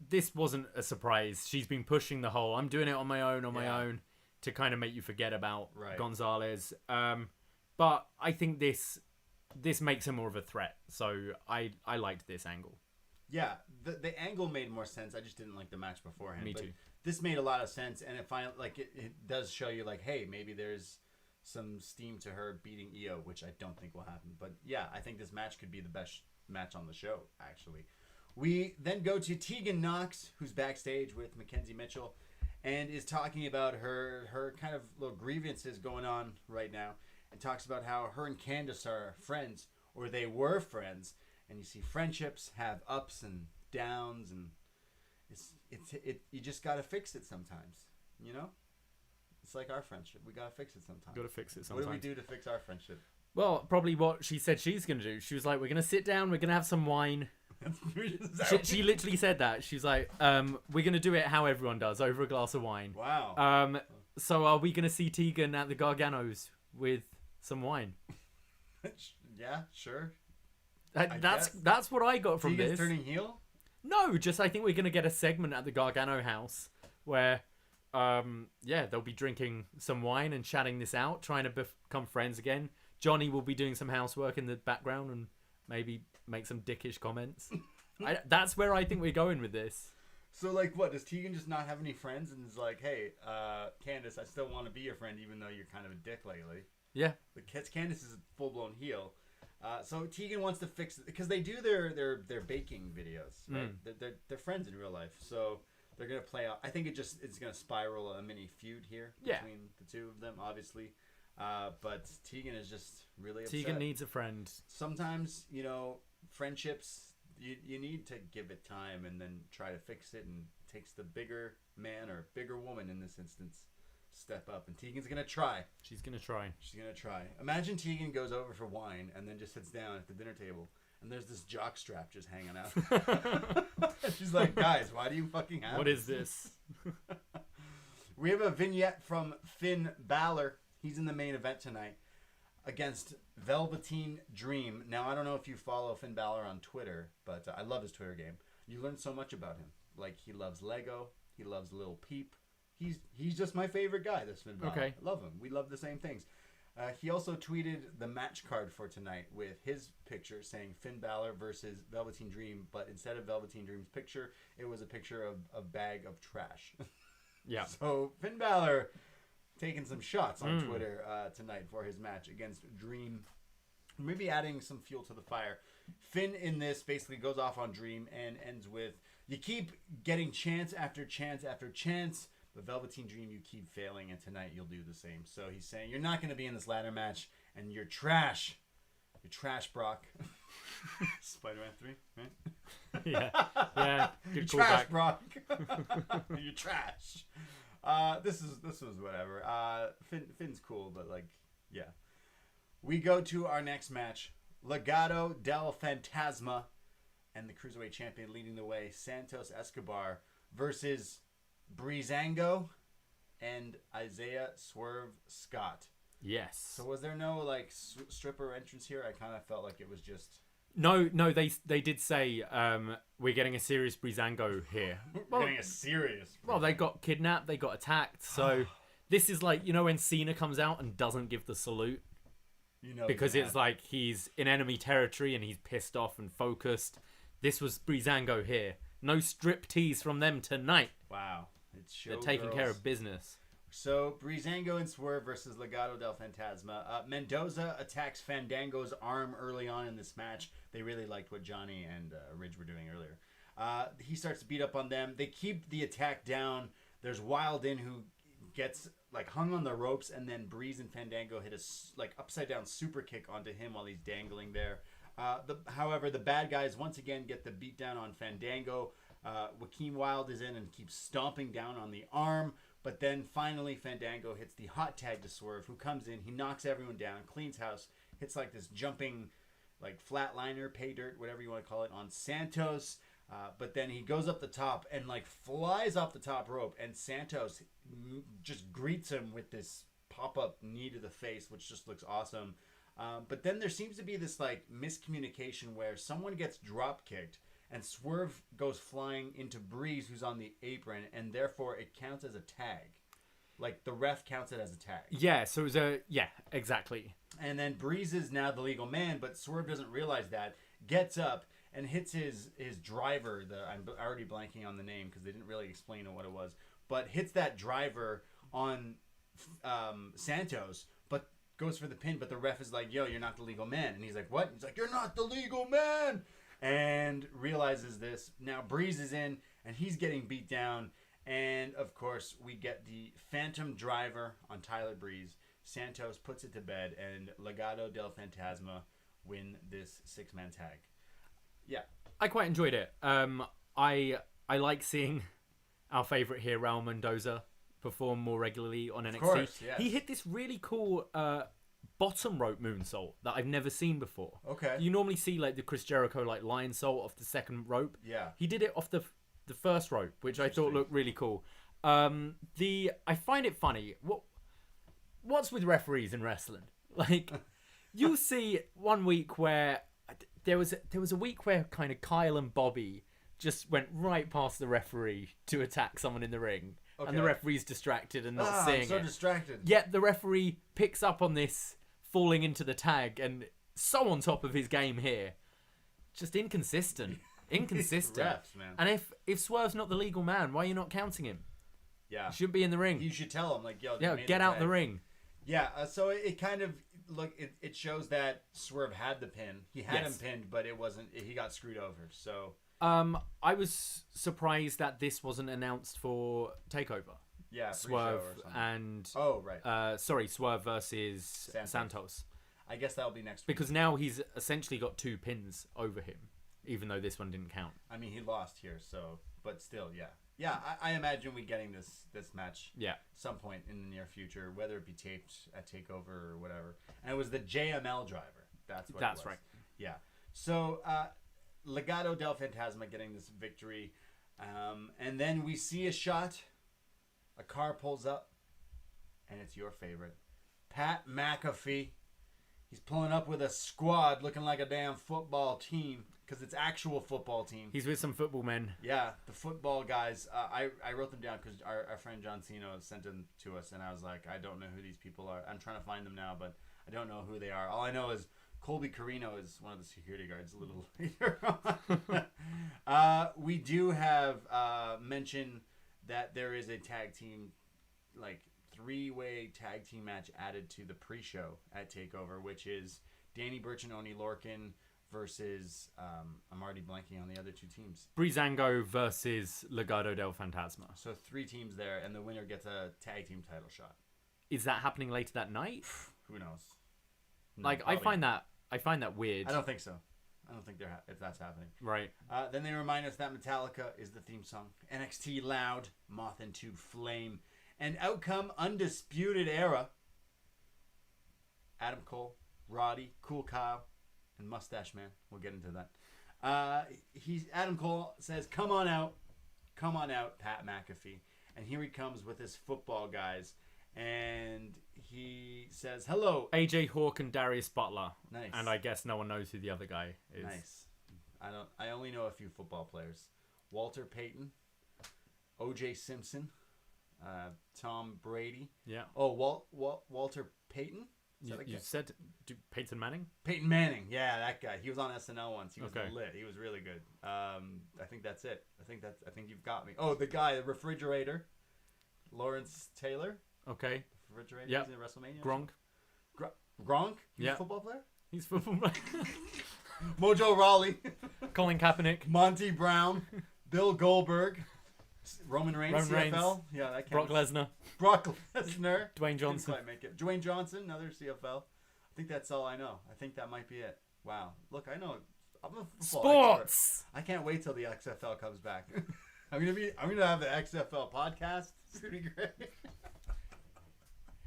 Speaker 3: this wasn't a surprise. She's been pushing the whole, I'm doing it on my own, to kind of make you forget about Gonzalez. But I think this makes her more of a threat. So I liked this angle.
Speaker 2: Yeah, the angle made more sense. I just didn't like the match beforehand.
Speaker 3: Me too.
Speaker 2: This made a lot of sense, and it does show you, like, hey, maybe there's some steam to her beating Io, which I don't think will happen. But yeah, I think this match could be the best match on the show, actually. We then go to Tegan Knox, who's backstage with Mackenzie Mitchell, and is talking about her kind of little grievances going on right now, and talks about how her and Candice are friends, or they were friends, and you see friendships have ups and downs, and you just gotta fix it sometimes, you know? It's like our friendship. We gotta fix it sometimes.
Speaker 3: Gotta fix it sometimes.
Speaker 2: What do we do to fix our friendship?
Speaker 3: Well, probably what she said she's going to do. She was like, we're going to sit down, we're going to have some wine. She literally said that. She's like, we're going to do it how everyone does, over a glass of wine.
Speaker 2: Wow.
Speaker 3: So are we going to see Tegan at the Garganos with some wine?
Speaker 2: Yeah, sure.
Speaker 3: That's what I got from
Speaker 2: Tegan's
Speaker 3: this.
Speaker 2: turning heel?
Speaker 3: No, just I think we're going to get a segment at the Gargano house where, they'll be drinking some wine and chatting this out, trying to become friends again. Johnny will be doing some housework in the background and maybe make some dickish comments. That's where I think we're going with this.
Speaker 2: So, like, what? Does Tegan just not have any friends and is like, hey, Candice, I still want to be your friend even though you're kind of a dick lately?
Speaker 3: Yeah.
Speaker 2: But Candice is a full-blown heel. So Tegan wants to fix it because they do their baking videos, right? They're friends in real life, so they're gonna play out. I think it's gonna spiral a mini feud here between the two of them, obviously. But Tegan is just really upset.
Speaker 3: Tegan needs a friend.
Speaker 2: Sometimes, friendships you need to give it time and then try to fix it, and it takes the bigger man or bigger woman in this instance step up, and Tegan's gonna try.
Speaker 3: She's gonna try.
Speaker 2: Imagine Tegan goes over for wine and then just sits down at the dinner table and there's this jock strap just hanging out. She's like, guys, why do you fucking have
Speaker 3: What is this?
Speaker 2: We have a vignette from Finn Balor. He's in the main event tonight against Velveteen Dream. Now, I don't know if you follow Finn Balor on Twitter, but I love his Twitter game. You learn so much about him. Like, he loves Lego. He loves Lil Peep. He's just my favorite guy, this Finn Balor.
Speaker 3: Okay.
Speaker 2: I love him. We love the same things. He also tweeted the match card for tonight with his picture saying Finn Balor versus Velveteen Dream, but instead of Velveteen Dream's picture, it was a picture of a bag of trash.
Speaker 3: Yeah.
Speaker 2: So Finn Balor taking some shots on Twitter tonight for his match against Dream. Maybe adding some fuel to the fire. Finn in this basically goes off on Dream and ends with, you keep getting chance after chance after chance, but Velveteen Dream, you keep failing, and tonight you'll do the same. So he's saying, you're not going to be in this ladder match, and you're trash. You're trash, Brock. Spider-Man 3, right?
Speaker 3: Yeah. Good
Speaker 2: You're
Speaker 3: callback.
Speaker 2: trash, Brock. You're trash. This was whatever. Finn's cool, but yeah. We go to our next match. Legado del Fantasma and the Cruiserweight Champion leading the way, Santos Escobar versus Breezango and Isaiah Swerve Scott.
Speaker 3: Yes.
Speaker 2: So was there no stripper entrance here? I kind of felt like it was just...
Speaker 3: No, they did say we're getting a serious Brizango here.
Speaker 2: We're getting a serious...
Speaker 3: Well, they got kidnapped, they got attacked, so this is like, when Cena comes out and doesn't give the salute? Because it's like he's in enemy territory and he's pissed off and focused. This was Brizango here. No strip tease from them tonight.
Speaker 2: Wow. It's
Speaker 3: They're taking care of business.
Speaker 2: So, Breezango and Swerve versus Legado del Fantasma. Mendoza attacks Fandango's arm early on in this match. They really liked what Johnny and Ridge were doing earlier. He starts to beat up on them. They keep the attack down. There's Wildin who gets hung on the ropes, and then Breeze and Fandango hit a upside down super kick onto him while he's dangling there. However, the bad guys once again get the beat down on Fandango. Joaquin Wilde is in and keeps stomping down on the arm. But then finally Fandango hits the hot tag to Swerve, who comes in. He knocks everyone down, cleans house, hits this jumping flatliner, pay dirt, whatever you want to call it, on Santos. But then he goes up the top and flies off the top rope, and Santos just greets him with this pop-up knee to the face, which just looks awesome. But then there seems to be this miscommunication where someone gets drop kicked and Swerve goes flying into Breeze, who's on the apron, and therefore it counts as a tag. The ref counts it as a tag.
Speaker 3: Yeah, so it was exactly.
Speaker 2: And then Breeze is now the legal man, but Swerve doesn't realize that, gets up and hits his driver, I'm already blanking on the name because they didn't really explain what it was, but hits that driver on Santos, but goes for the pin, but the ref is like, yo, you're not the legal man. And he's like, what? He's like, you're not the legal man! And realizes this. Now Breeze is in, and he's getting beat down. And, of course, we get the Phantom Driver on Tyler Breeze. Santos puts it to bed, and Legado del Fantasma win this six-man tag. Yeah.
Speaker 3: I quite enjoyed it. I like seeing our favourite here, Raul Mendoza, perform more regularly on NXT.
Speaker 2: Of course, yes.
Speaker 3: He hit this really cool bottom rope moonsault that I've never seen before.
Speaker 2: Okay.
Speaker 3: You normally see like the Chris Jericho like lion salt off the second rope.
Speaker 2: Yeah.
Speaker 3: He did it off the first rope, which I thought looked really cool. I find it funny. What's with referees in wrestling? Like, you see one week where there was a week where kind of Kyle and Bobby just went right past the referee to attack someone in the ring. Okay. And the referee's distracted and not seeing
Speaker 2: so distracted.
Speaker 3: Yet the referee picks up on this, falling into the tag, and so on top of his game here. Just inconsistent.
Speaker 2: Refs, man.
Speaker 3: And if Swerve's not the legal man, why are you not counting him?
Speaker 2: Yeah.
Speaker 3: He shouldn't be in the ring.
Speaker 2: You should tell him, like, yo,
Speaker 3: get out the ring.
Speaker 2: Yeah, so it kind of, look, it shows that Swerve had the pin. He had him pinned, but it wasn't, he got screwed over, so...
Speaker 3: I was surprised that this wasn't announced for TakeOver.
Speaker 2: Yeah,
Speaker 3: Swerve and Swerve versus Santos.
Speaker 2: I guess that'll be next week.
Speaker 3: Because now he's essentially got 2 pins over him, even though this one didn't count.
Speaker 2: I mean, he lost here, so but still, yeah. Yeah, I imagine we getting this match some point in the near future, whether it be taped at TakeOver or whatever. And it was the JML driver. That's right. Yeah. So Legado del Fantasma getting this victory. And then we see a shot. A car pulls up. And it's your favorite. Pat McAfee. He's pulling up with a squad looking like a damn football team. Because it's actual football team.
Speaker 3: He's with some football men.
Speaker 2: Yeah, the football guys. I wrote them down because our friend John Cena sent them to us. And I was like, I don't know who these people are. I'm trying to find them now, but I don't know who they are. All I know is Colby Carino is one of the security guards a little later on. We do have mention that there is a tag team, like 3-way tag team match added to the pre-show at TakeOver, which is Danny Burch and Oni Lorcan versus, I'm already blanking on the other 2 teams.
Speaker 3: Brizango versus Legado del Fantasma.
Speaker 2: So 3 teams there, and the winner gets a tag team title shot.
Speaker 3: Is that happening later that night?
Speaker 2: Who knows?
Speaker 3: Like, I find that weird.
Speaker 2: I don't think so. I don't think if that's happening.
Speaker 3: Right.
Speaker 2: Then they remind us that Metallica is the theme song. NXT Loud, Moth into Flame, and Outcome Undisputed Era. Adam Cole, Roddy, Cool Kyle, and Mustache Man. We'll get into that. Adam Cole says, "Come on out, Pat McAfee," and here he comes with his football guys. And he says, "Hello,
Speaker 3: AJ Hawk and Darius Butler."
Speaker 2: Nice.
Speaker 3: And I guess no one knows who the other guy is.
Speaker 2: Nice. I only know a few football players. Walter Payton, OJ Simpson, Tom Brady.
Speaker 3: Yeah.
Speaker 2: Oh, Walter Payton?
Speaker 3: You said Peyton Manning?
Speaker 2: Peyton Manning. Yeah, that guy. He was on SNL once. He was
Speaker 3: okay.
Speaker 2: lit. He was really good. I think that's it. I think you've got me. Oh, the guy, the refrigerator. Lawrence Taylor.
Speaker 3: Okay.
Speaker 2: Refrigerator.
Speaker 3: Yep.
Speaker 2: He's in WrestleMania.
Speaker 3: He's
Speaker 2: Gronk?
Speaker 3: a
Speaker 2: football player?
Speaker 3: He's football player.
Speaker 2: Mojo Rawley.
Speaker 3: Colin Kaepernick.
Speaker 2: Monty Brown. Bill Goldberg. Roman Reigns, CFL.
Speaker 3: Reigns.
Speaker 2: Yeah, that
Speaker 3: Brock Lesnar.
Speaker 2: Dwayne
Speaker 3: Johnson.
Speaker 2: Didn't quite make it. Dwayne Johnson, another CFL. I think that's all I know. I think that might be it. Wow. Look, I know. I'm a football
Speaker 3: Sports.
Speaker 2: expert. I can't wait till the XFL comes back. I'm gonna have the XFL podcast. It's gonna be great.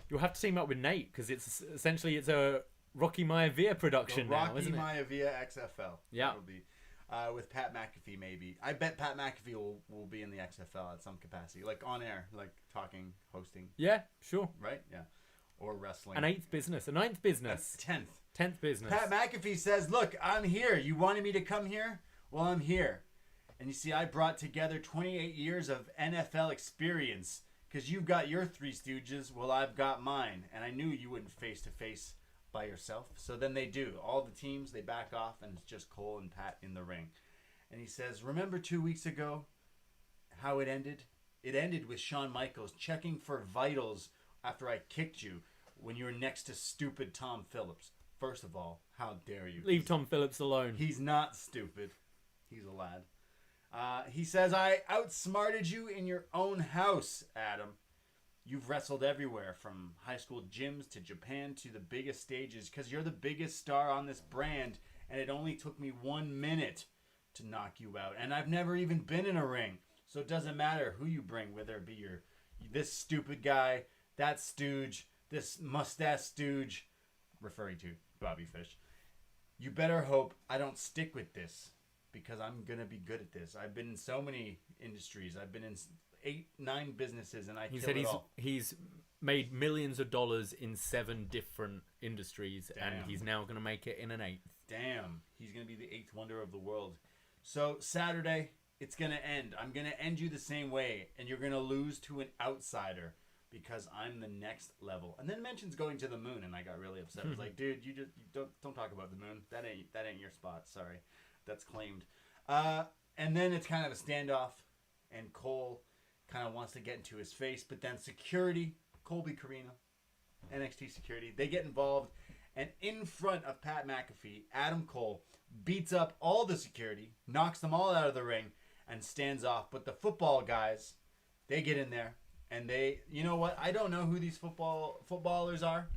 Speaker 3: You'll have to team up with Nate because it's a Rocky Maivia production now, isn't it?
Speaker 2: Rocky Maivia XFL.
Speaker 3: Yeah.
Speaker 2: It'll be with Pat McAfee maybe. I bet Pat McAfee will be in the XFL at some capacity, like on air, like talking, hosting.
Speaker 3: Yeah, sure.
Speaker 2: Right? Yeah. Or wrestling.
Speaker 3: A ninth business. 10th business.
Speaker 2: Pat McAfee says, "Look, I'm here. You wanted me to come here? Well, I'm here. And you see, I brought together 28 years of NFL experience because you've got your 3 Stooges. Well, I've got mine. And I knew you wouldn't face-to-face by yourself. So then they do. All the teams, they back off, and it's just Cole and Pat in the ring. And he says, remember 2 weeks ago how it ended? It ended with Shawn Michaels checking for vitals after I kicked you when you were next to stupid Tom Phillips. First of all, how dare you?
Speaker 3: Leave Tom Phillips alone.
Speaker 2: He's not stupid. He's a lad. He says, I outsmarted you in your own house, Adam. You've wrestled everywhere, from high school gyms to Japan to the biggest stages, because you're the biggest star on this brand, and it only took me 1 minute to knock you out. And I've never even been in a ring, so it doesn't matter who you bring, whether it be this stupid guy, that stooge, this mustache stooge, referring to Bobby Fish. You better hope I don't stick with this because I'm going to be good at this. I've been in so many industries. I've been in 8-9 businesses and
Speaker 3: He said he's made millions of dollars in 7 different industries.
Speaker 2: Damn.
Speaker 3: And he's now going to make it in an 8th.
Speaker 2: Damn. He's going to be the 8th wonder of the world. So Saturday, it's going to end. I'm going to end you the same way and you're going to lose to an outsider. Because I'm the next level, and then mentions going to the moon, and I got really upset. I was like, "Dude, you don't talk about the moon. That ain't your spot. Sorry, that's claimed." And then it's kind of a standoff, and Cole kind of wants to get into his face, but then security, Colby Corino, NXT security, they get involved, and in front of Pat McAfee, Adam Cole beats up all the security, knocks them all out of the ring, and stands off. But the football guys, they get in there. And they, you know what? I don't know who these footballers are,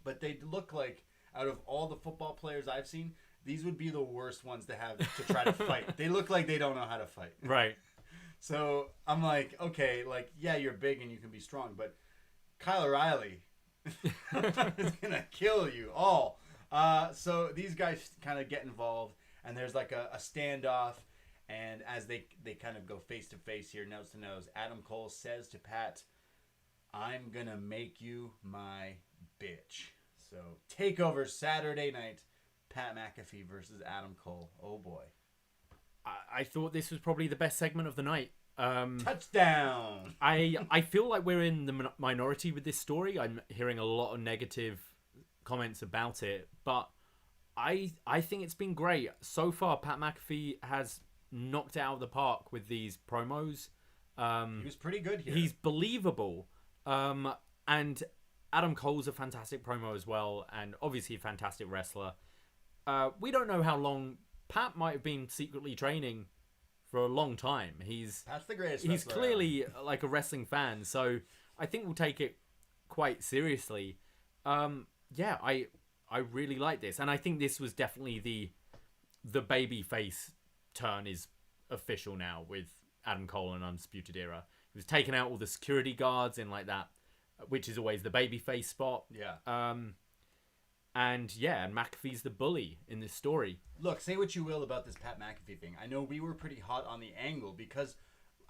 Speaker 2: but they look like, out of all the football players I've seen, these would be the worst ones to have to try to fight. They look like they don't know how to fight.
Speaker 3: Right.
Speaker 2: So I'm like, okay, like, yeah, you're big and you can be strong, but Kyle O'Reilly is going to kill you all. So these guys kind of get involved, and there's like a standoff. And as they kind of go face to face here, nose to nose, Adam Cole says to Pat, "I'm going to make you my bitch." So, TakeOver Saturday night, Pat McAfee versus Adam Cole. Oh, boy.
Speaker 3: I thought this was probably the best segment of the night.
Speaker 2: Touchdown!
Speaker 3: I feel like we're in the minority with this story. I'm hearing a lot of negative comments about it. But I think it's been great. So far, Pat McAfee has knocked it out of the park with these promos.
Speaker 2: He was pretty good here.
Speaker 3: He's believable. And Adam Cole's a fantastic promo as well, and obviously a fantastic wrestler. We don't know how long Pat might have been secretly training for a long time.
Speaker 2: That's the greatest
Speaker 3: He's
Speaker 2: wrestler
Speaker 3: clearly like a wrestling fan, so I think we'll take it quite seriously. Yeah, I really like this, and I think this was definitely the baby face turn is official now with Adam Cole and Undisputed Era. He was taking out all the security guards in like that, which is always the babyface spot.
Speaker 2: Yeah.
Speaker 3: And McAfee's the bully in this story.
Speaker 2: Look, say what you will about this Pat McAfee thing. I know we were pretty hot on the angle because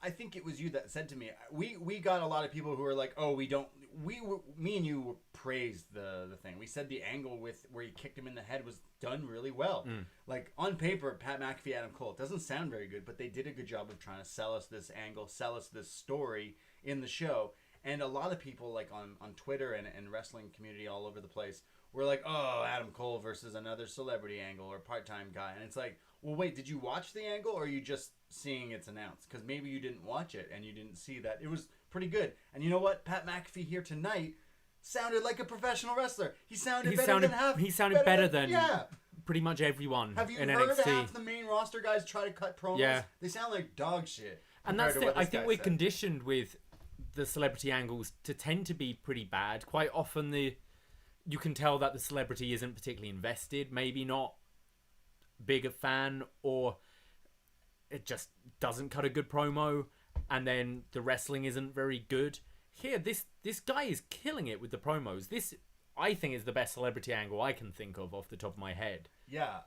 Speaker 2: I think it was you that said to me, we got a lot of people who were like, oh, me and you praised the thing. We said the angle with where he kicked him in the head was done really well. Like on paper, Pat McAfee, Adam Cole, it doesn't sound very good, but they did a good job of trying to sell us this angle, sell us this story in the show. And a lot of people like on Twitter and wrestling community all over the place were like, oh, Adam Cole versus another celebrity angle or part-time guy. And it's like, well, wait, did you watch the angle or are you just seeing it's announced? Because maybe you didn't watch it and you didn't see that. It was pretty good. And you know what? Pat McAfee here tonight sounded like a professional wrestler. He sounded better than
Speaker 3: pretty much everyone
Speaker 2: Have you
Speaker 3: in
Speaker 2: heard
Speaker 3: NXT.
Speaker 2: half the main roster guys try to cut promos?
Speaker 3: Yeah.
Speaker 2: They sound like dog shit.
Speaker 3: And that's I think we're conditioned with the celebrity angles to tend to be pretty bad. Quite often you can tell that the celebrity isn't particularly invested, maybe not big a fan, or it just doesn't cut a good promo, and then the wrestling isn't very good. Here, this guy is killing it with the promos. This, I think, is the best celebrity angle I can think of off the top of my head.
Speaker 2: Yeah.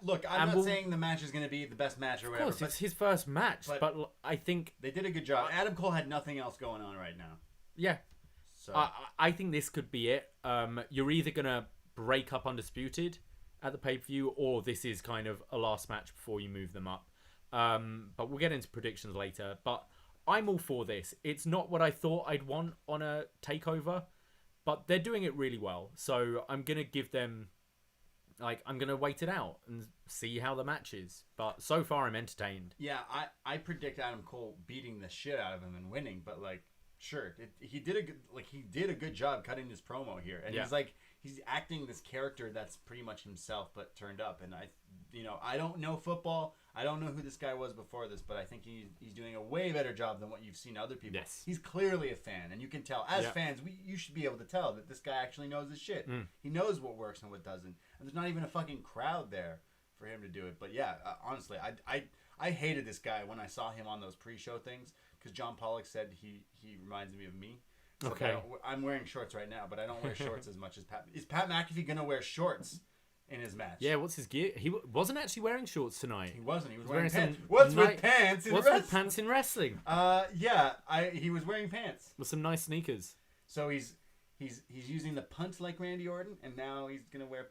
Speaker 2: Look, I'm not saying the match is going to be the best match or whatever.
Speaker 3: Of course, it's his first match, but I think
Speaker 2: they did a good job. Adam Cole had nothing else going on right now.
Speaker 3: Yeah.
Speaker 2: So
Speaker 3: I think this could be it. You're either going to break up Undisputed at the pay-per-view, or this is kind of a last match before you move them up. But we'll get into predictions later. But I'm all for this. It's not what I thought I'd want on a takeover, but they're doing it really well. So I'm going to give them, I'm going to wait it out and see how the match is. But so far I'm entertained.
Speaker 2: Yeah, I predict Adam Cole beating the shit out of him and winning, but sure, he did a good job cutting this promo here. And he's acting this character that's pretty much himself but turned up. And I don't know football. I don't know who this guy was before this, but I think he's doing a way better job than what you've seen other people.
Speaker 3: Yes.
Speaker 2: He's clearly a fan, and you can tell. As fans, you should be able to tell that this guy actually knows his shit. He knows what works and what doesn't. And there's not even a fucking crowd there for him to do it. But yeah, honestly, I hated this guy when I saw him on those pre-show things because John Pollock said he reminds me of me.
Speaker 3: Okay.
Speaker 2: I'm wearing shorts right now, but I don't wear shorts as much as Pat. Is Pat McAfee gonna wear shorts in his match?
Speaker 3: Yeah, what's his gear? He wasn't actually wearing shorts tonight.
Speaker 2: He wasn't. He was wearing pants.
Speaker 3: some
Speaker 2: What's with pants in wrestling?
Speaker 3: What's with pants in wrestling?
Speaker 2: He was wearing pants.
Speaker 3: With some nice sneakers.
Speaker 2: So he's using the punt like Randy Orton, and now he's gonna wear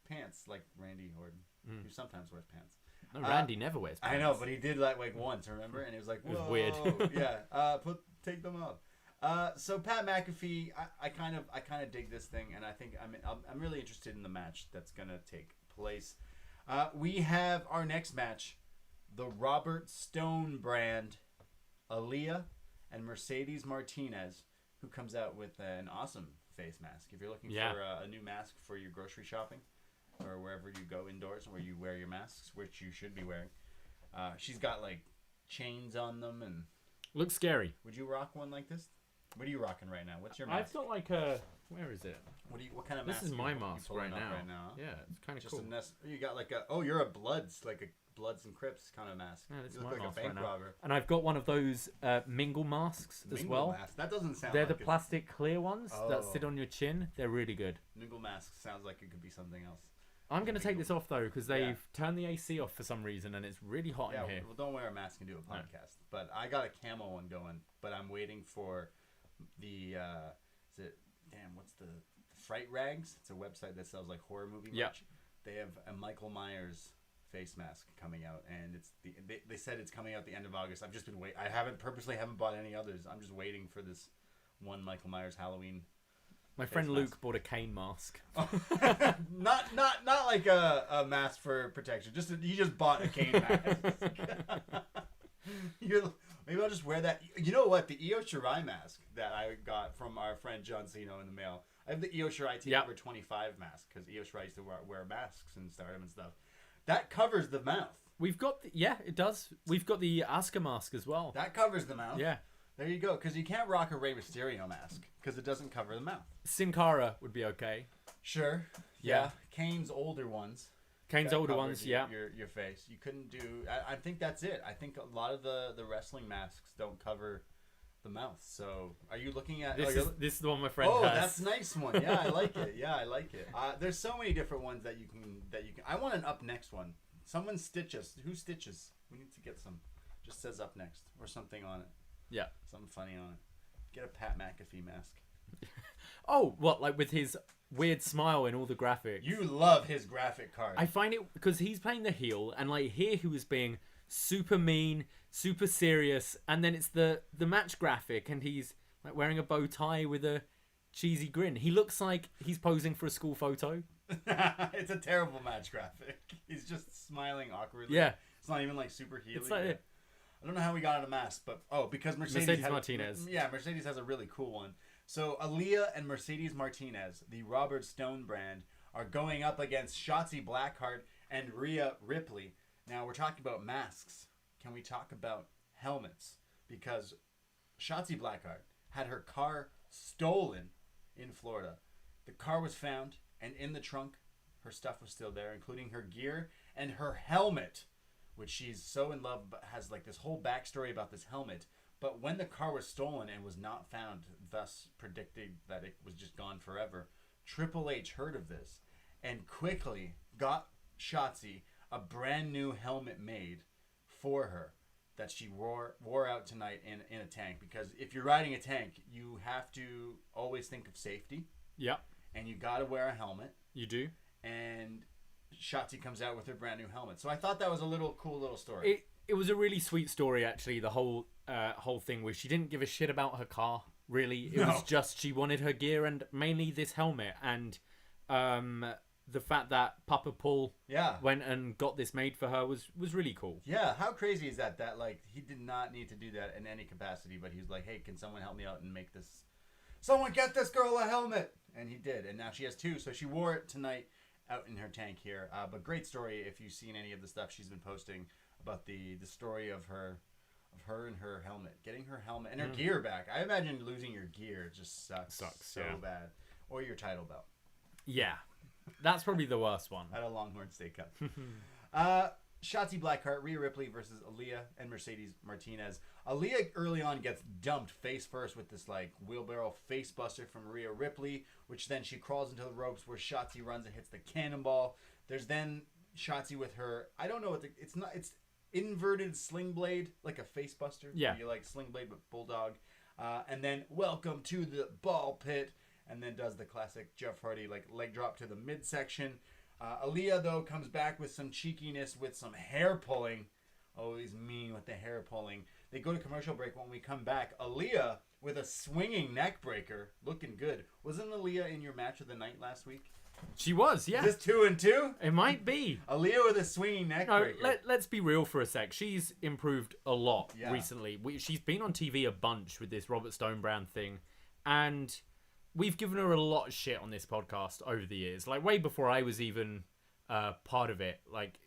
Speaker 2: pants like Randy Orton, who sometimes wears pants.
Speaker 3: No, Randy never wears pants.
Speaker 2: I know, but he did that like once, remember? And it was like, whoa,
Speaker 3: it was weird.
Speaker 2: yeah. Take them off. So Pat McAfee, I kind of dig this thing, and I think I'm really interested in the match that's gonna take place. We have our next match, the Robert Stone brand, Aaliyah and Mercedes Martinez, who comes out with an awesome face mask. If you're looking for a new mask for your grocery shopping, or wherever you go indoors where you wear your masks, which you should be wearing. She's got like chains on them and
Speaker 3: looks scary.
Speaker 2: Would you rock one like this? What are you rocking right now? What's your mask?
Speaker 3: I've got like a where is it?
Speaker 2: What kind of mask?
Speaker 3: This is my mask right now. Yeah, it's kind of cool.
Speaker 2: You got like you're a Bloods and Crips kind of mask.
Speaker 3: Yeah, this
Speaker 2: you
Speaker 3: is
Speaker 2: look
Speaker 3: my
Speaker 2: like
Speaker 3: mask
Speaker 2: a bank
Speaker 3: right now.
Speaker 2: robber.
Speaker 3: And I've got one of those mingle masks as well.
Speaker 2: Mask. That doesn't sound.
Speaker 3: They're
Speaker 2: like
Speaker 3: the plastic clear ones that sit
Speaker 2: Oh.
Speaker 3: on your chin. They're really good.
Speaker 2: Mingle mask sounds like it could be something else.
Speaker 3: I'm going to take this off, though, because they've turned the AC off for some reason, and it's really hot in here.
Speaker 2: Well, don't wear a mask and do a podcast. No. But I got a camo one going, but I'm waiting for the, what's the Fright Rags? It's a website that sells, like, horror movie merch. They have a Michael Myers face mask coming out, and they said it's coming out the end of August. I've just been waiting. I purposely haven't bought any others. I'm just waiting for this one Michael Myers Halloween.
Speaker 3: My friend Luke bought a cane mask.
Speaker 2: not like a mask for protection. He just bought a cane mask. Maybe I'll just wear that. You know what? The Eoshirai mask that I got from our friend John Cena in the mail. I have the Eoshirai TakeOver 25 mask because Eoshirai used to wear masks and Stardom and stuff. That covers the mouth.
Speaker 3: We've got it does. We've got the Asuka mask as well.
Speaker 2: That covers the mouth.
Speaker 3: Yeah.
Speaker 2: There you go, because you can't rock a Rey Mysterio mask because it doesn't cover the mouth.
Speaker 3: Sin Cara would be okay.
Speaker 2: Sure. Yeah. Kane's older ones. Your face. You couldn't do. I think that's it. I think a lot of the wrestling masks don't cover the mouth. So, are you looking at
Speaker 3: this is the one my friend has.
Speaker 2: That's a nice one. Yeah, I like it. There's so many different ones that you can. I want an upNXT one. Someone stitch us. Who stitches? We need to get some. Just says upNXT or something on it.
Speaker 3: Yeah.
Speaker 2: Something funny on it. Get a Pat McAfee mask.
Speaker 3: Oh, what? Like with his weird smile in all the graphics?
Speaker 2: You love his graphic card.
Speaker 3: I find it because he's playing the heel, and like here he was being super mean, super serious, and then it's the match graphic, and he's like wearing a bow tie with a cheesy grin. He looks like he's posing for a school photo.
Speaker 2: It's a terrible match graphic. He's just smiling awkwardly.
Speaker 3: Yeah.
Speaker 2: It's not even like super heely.
Speaker 3: It's like
Speaker 2: I don't know how we got out of mask, but because
Speaker 3: Mercedes Martinez.
Speaker 2: Yeah, Mercedes has a really cool one. So Aaliyah and Mercedes Martinez, the Robert Stone brand, are going up against Shotzi Blackheart and Rhea Ripley. Now we're talking about masks. Can we talk about helmets? Because Shotzi Blackheart had her car stolen in Florida. The car was found, and in the trunk, her stuff was still there, including her gear and her helmet, which she's so in love, but has like this whole backstory about this helmet. But when the car was stolen and was not found, thus predicting that it was just gone forever, Triple H heard of this and quickly got Shotzi a brand new helmet made for her that she wore out tonight in a tank. Because if you're riding a tank, you have to always think of safety.
Speaker 3: Yep.
Speaker 2: And you got to wear a helmet.
Speaker 3: You do.
Speaker 2: And Shotzi comes out with her brand new helmet. So I thought that was a cool little story.
Speaker 3: It was a really sweet story, actually, the whole thing where she didn't give a shit about her car, really. It was just she wanted her gear and mainly this helmet. And the fact that Papa Paul went and got this made for her was really cool.
Speaker 2: Yeah, how crazy is that? That, like, he did not need to do that in any capacity, but he was like, hey, can someone help me out and make this... Someone get this girl a helmet! And he did, and now she has two, so she wore it tonight out in her tank here. But great story if you've seen any of the stuff she's been posting about the story of her and her helmet, getting her helmet and her gear back. I imagine losing your gear just sucks so bad, or your title belt.
Speaker 3: Yeah, that's probably the worst one
Speaker 2: at a Longhorn Steakhouse. Shotzi Blackheart, Rhea Ripley versus Aaliyah and Mercedes Martinez. Aaliyah early on gets dumped face first with this like wheelbarrow face buster from Rhea Ripley, which then she crawls into the ropes where Shotzi runs and hits the cannonball. There's then Shotzi with her, I don't know what it's inverted sling blade, like a face buster.
Speaker 3: Yeah.
Speaker 2: You like sling blade but bulldog. And then welcome to the ball pit, and then does the classic Jeff Hardy like leg drop to the midsection. Aaliyah, though, comes back with some cheekiness, with some hair pulling. Always mean with the hair pulling. They go to commercial break. When we come back, Aaliyah with a swinging neck breaker. Looking good. Wasn't Aaliyah in your match of the night last week?
Speaker 3: She was, yeah.
Speaker 2: Is this 2-2?
Speaker 3: It might be.
Speaker 2: Aaliyah with a swinging neck breaker.
Speaker 3: Let's be real for a sec. She's improved a lot recently. She's been on TV a bunch with this Robert Stone brand thing. And we've given her a lot of shit on this podcast over the years. Like, way before I was even part of it. Like,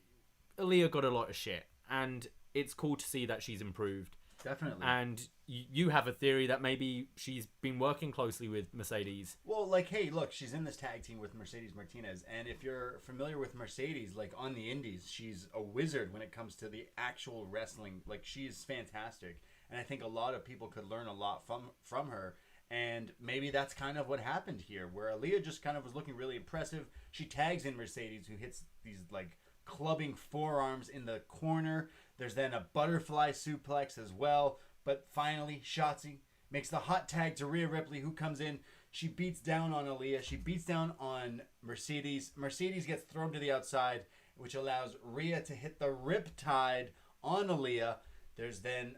Speaker 3: Aaliyah got a lot of shit. And it's cool to see that she's improved.
Speaker 2: Definitely.
Speaker 3: And you have a theory that maybe she's been working closely with Mercedes.
Speaker 2: Well, like, hey, look, she's in this tag team with Mercedes Martinez. And if you're familiar with Mercedes, like, on the indies, she's a wizard when it comes to the actual wrestling. Like, she's fantastic. And I think a lot of people could learn a lot from her. And maybe that's kind of what happened here, where Aaliyah just kind of was looking really impressive. She tags in Mercedes, who hits these, like, clubbing forearms in the corner. There's then a butterfly suplex as well. But finally, Shotzi makes the hot tag to Rhea Ripley, who comes in. She beats down on Aaliyah. She beats down on Mercedes. Mercedes gets thrown to the outside, which allows Rhea to hit the Riptide on Aaliyah. There's then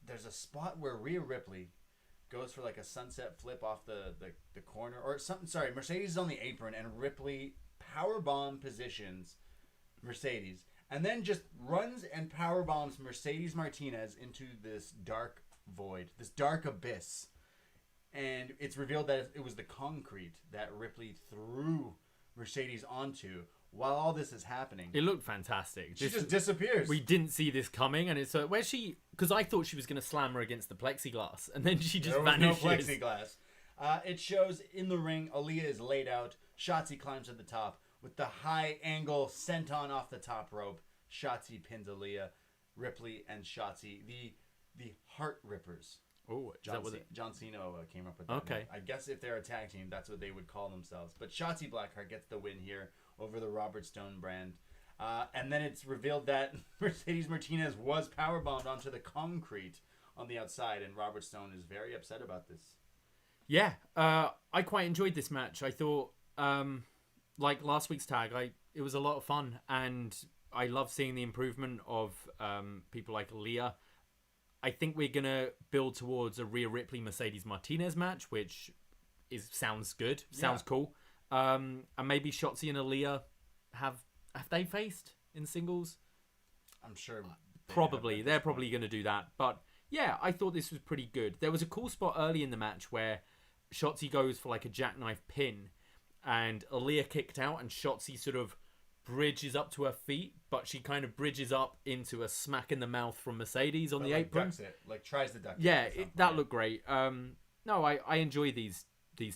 Speaker 2: there's a spot where Rhea Ripley goes for like a sunset flip off the corner or something. Sorry, Mercedes is on the apron and Ripley powerbomb positions Mercedes and then just runs and powerbombs Mercedes Martinez into this dark void, this dark abyss. And it's revealed that it was the concrete that Ripley threw Mercedes onto while all this is happening.
Speaker 3: It looked fantastic.
Speaker 2: She just disappears.
Speaker 3: We didn't see this coming, and it's where's she? Because I thought she was going to slam her against the plexiglass, and then she just vanishes.
Speaker 2: There was no plexiglass. It shows in the ring, Aaliyah is laid out. Shotzi climbs to the top with the high angle senton off the top rope. Shotzi pins Aaliyah. Ripley and Shotzi, the Heart Rippers.
Speaker 3: Oh,
Speaker 2: John Cena came up with that.
Speaker 3: Okay.
Speaker 2: I guess if they're a tag team, that's what they would call themselves. But Shotzi Blackheart gets the win here over the Robert Stone brand. And then it's revealed that Mercedes Martinez was powerbombed onto the concrete on the outside, and Robert Stone is very upset about this.
Speaker 3: Yeah, I quite enjoyed this match. I thought, like last week's tag, it was a lot of fun, and I love seeing the improvement of people like Aaliyah. I think we're going to build towards a Rhea Ripley Mercedes Martinez match, which sounds good, sounds cool. And maybe Shotzi and Aaliyah have they faced in singles?
Speaker 2: I'm sure.
Speaker 3: Probably. They're probably going to do that. But yeah, I thought this was pretty good. There was a cool spot early in the match where Shotzi goes for like a jackknife pin and Aaliyah kicked out and Shotzi sort of bridges up to her feet, but she kind of bridges up into a smack in the mouth from Mercedes on the apron.
Speaker 2: Ducks it. Like tries to duck it.
Speaker 3: Yeah, that looked great. No, I enjoy these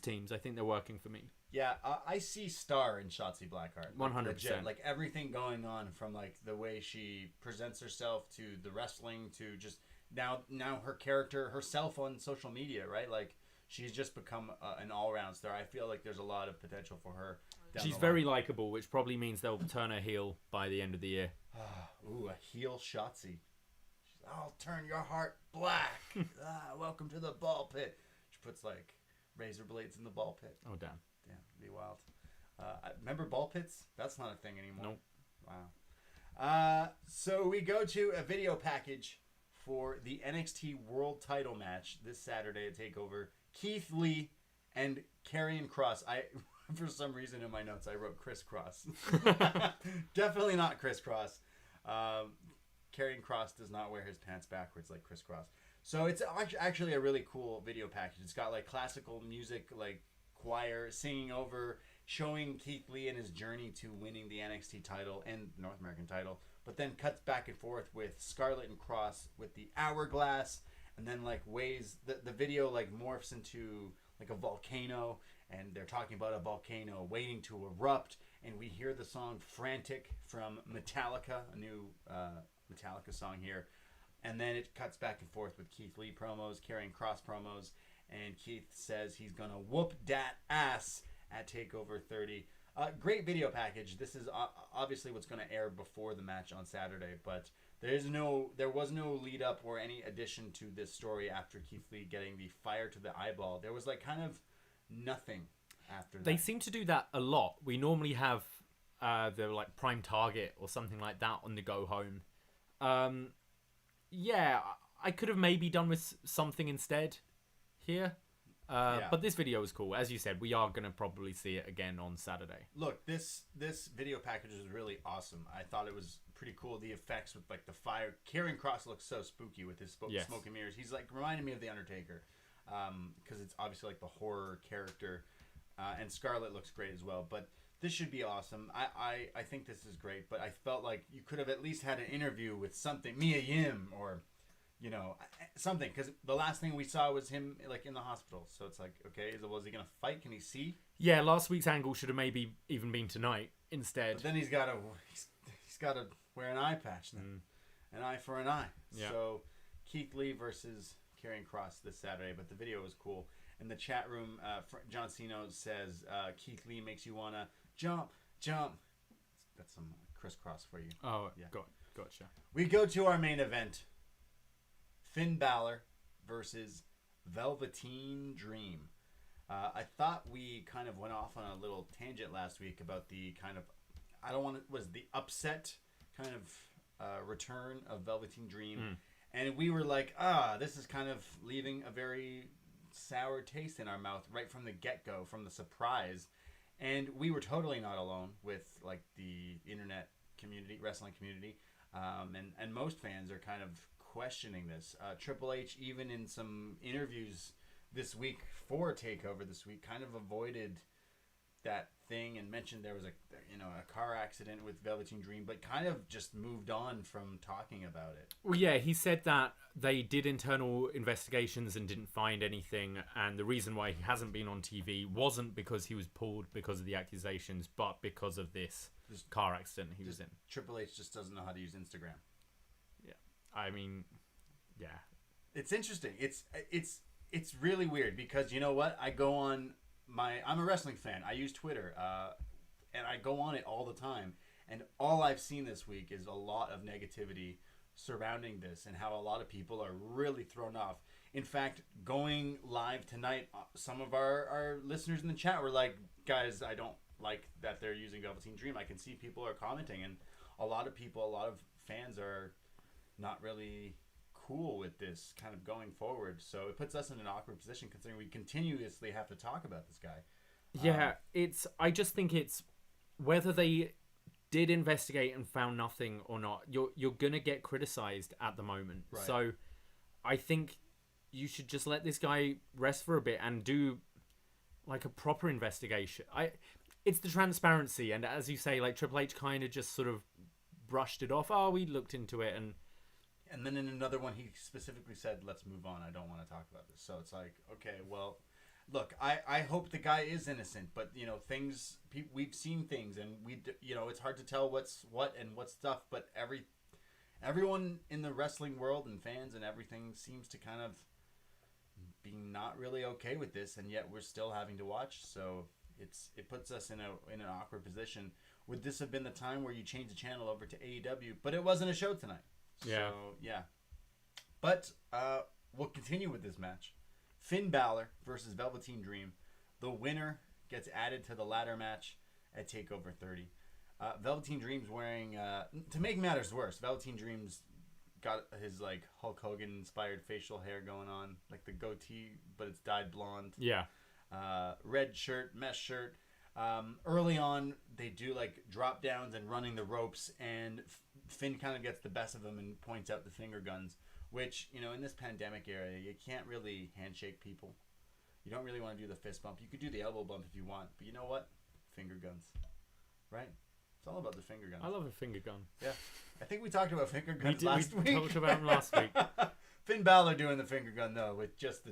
Speaker 3: teams. I think they're working for me.
Speaker 2: Yeah, I see star in Shotzi Blackheart.
Speaker 3: 100%.
Speaker 2: Like everything going on from like the way she presents herself to the wrestling to just now her character herself on social media, right? Like she's just become an all-round star. I feel like there's a lot of potential for her.
Speaker 3: She's very likable, which probably means they'll turn her heel by the end of the year.
Speaker 2: Ooh, a heel Shotzi. I'll turn your heart black. Welcome to the ball pit. She puts like razor blades in the ball pit.
Speaker 3: Oh, damn.
Speaker 2: Damn, it'd be wild. Remember ball pits? That's not a thing anymore.
Speaker 3: Nope.
Speaker 2: Wow. So we go to a video package for the NXT World Title match this Saturday at TakeOver. Keith Lee and Carrion Cross. For some reason in my notes I wrote crisscross. Definitely not crisscross. Carrion Cross does not wear his pants backwards like crisscross. So it's actually a really cool video package. It's got like classical music, like choir singing over, showing Keith Lee and his journey to winning the NXT title and North American title, but then cuts back and forth with Scarlett and Cross with the hourglass, and then like ways the video like morphs into like a volcano, and they're talking about a volcano waiting to erupt, and we hear the song Frantic from Metallica, a new Metallica song here. And then it cuts back and forth with Keith Lee promos, Carrion Cross promos, and Keith says he's going to whoop dat ass at TakeOver 30. Great video package. This is obviously what's going to air before the match on Saturday, but there was no lead up or any addition to this story after Keith Lee getting the fire to the eyeball. There was like kind of nothing after that.
Speaker 3: They seem to do that a lot. We normally have the like Prime Target or something like that on the go home. Yeah, I could have maybe done with something instead here. But this video was cool. As you said, we are going to probably see it again on Saturday.
Speaker 2: Look, this video package was really awesome. I thought it was pretty cool. The effects with like the fire. Karrion Kross looks so spooky with his smoke and mirrors. He's like reminding me of The Undertaker because it's obviously like the horror character. And Scarlett looks great as well. But this should be awesome. I think this is great. But I felt like you could have at least had an interview with something. Mia Yim or... something, because the last thing we saw was him like in the hospital. So it's like, okay, was he gonna fight? Can he see?
Speaker 3: Yeah, last week's angle should have maybe even been tonight instead.
Speaker 2: But then he's got to wear an eye patch then, an eye for an eye. Yeah. So Keith Lee versus Karrion Kross this Saturday, but the video was cool. In the chat room, John Cena says Keith Lee makes you wanna jump. That's some crisscross for you.
Speaker 3: Oh, yeah, gotcha.
Speaker 2: We go to our main event. Finn Balor versus Velveteen Dream. I thought we kind of went off on a little tangent last week about the kind of, was the upset kind of return of Velveteen Dream. And we were like, this is kind of leaving a very sour taste in our mouth right from the get-go, from the surprise. And we were totally not alone with like the internet community, wrestling community. And most fans are kind of questioning this. Triple H, even in some interviews this week for TakeOver this week, kind of avoided that thing and mentioned there was a car accident with Velveteen Dream, but kind of just moved on from talking about it.
Speaker 3: Well, yeah, he said that they did internal investigations and didn't find anything, and the reason why he hasn't been on TV wasn't because he was pulled because of the accusations, but because of this car accident he was in.
Speaker 2: Triple H just doesn't know how to use Instagram.
Speaker 3: I mean, yeah.
Speaker 2: It's interesting. It's really weird because you know what? I'm a wrestling fan. I use Twitter, and I go on it all the time. And all I've seen this week is a lot of negativity surrounding this and how a lot of people are really thrown off. In fact, going live tonight, some of our listeners in the chat were like, guys, I don't like that they're using Velveteen Dream. I can see people are commenting, and a lot of fans are not really cool with this kind of going forward. So it puts us in an awkward position considering we continuously have to talk about this guy.
Speaker 3: Yeah, I just think it's whether they did investigate and found nothing or not, you're going to get criticized at the moment. Right. So I think you should just let this guy rest for a bit and do like a proper investigation. It's the transparency, and as you say, like Triple H kind of just sort of brushed it off. We looked into it,
Speaker 2: and then in another one, he specifically said, let's move on. I don't want to talk about this. So it's like, okay, well, look, I hope the guy is innocent, but, we've seen things, and it's hard to tell what's what and what's stuff, but everyone in the wrestling world and fans and everything seems to kind of be not really okay with this, and yet we're still having to watch. So it puts us in an awkward position. Would this have been the time where you change the channel over to AEW? But it wasn't a show tonight.
Speaker 3: Yeah.
Speaker 2: So, yeah. But we'll continue with this match. Finn Balor versus Velveteen Dream. The winner gets added to the ladder match at TakeOver 30. Velveteen Dream's wearing... to make matters worse, Velveteen Dream's got his like Hulk Hogan-inspired facial hair going on. Like the goatee, but it's dyed blonde.
Speaker 3: Yeah.
Speaker 2: Red shirt, mesh shirt. Early on, they do like drop downs and running the ropes, and Finn kind of gets the best of him and points out the finger guns, which, in this pandemic era, you can't really handshake people. You don't really want to do the fist bump. You could do the elbow bump if you want, but you know what? Finger guns, right? It's all about the finger guns.
Speaker 3: I love a finger gun.
Speaker 2: Yeah. I think we talked about finger guns last week.
Speaker 3: We talked about them last week.
Speaker 2: Finn Balor doing the finger gun, though, with just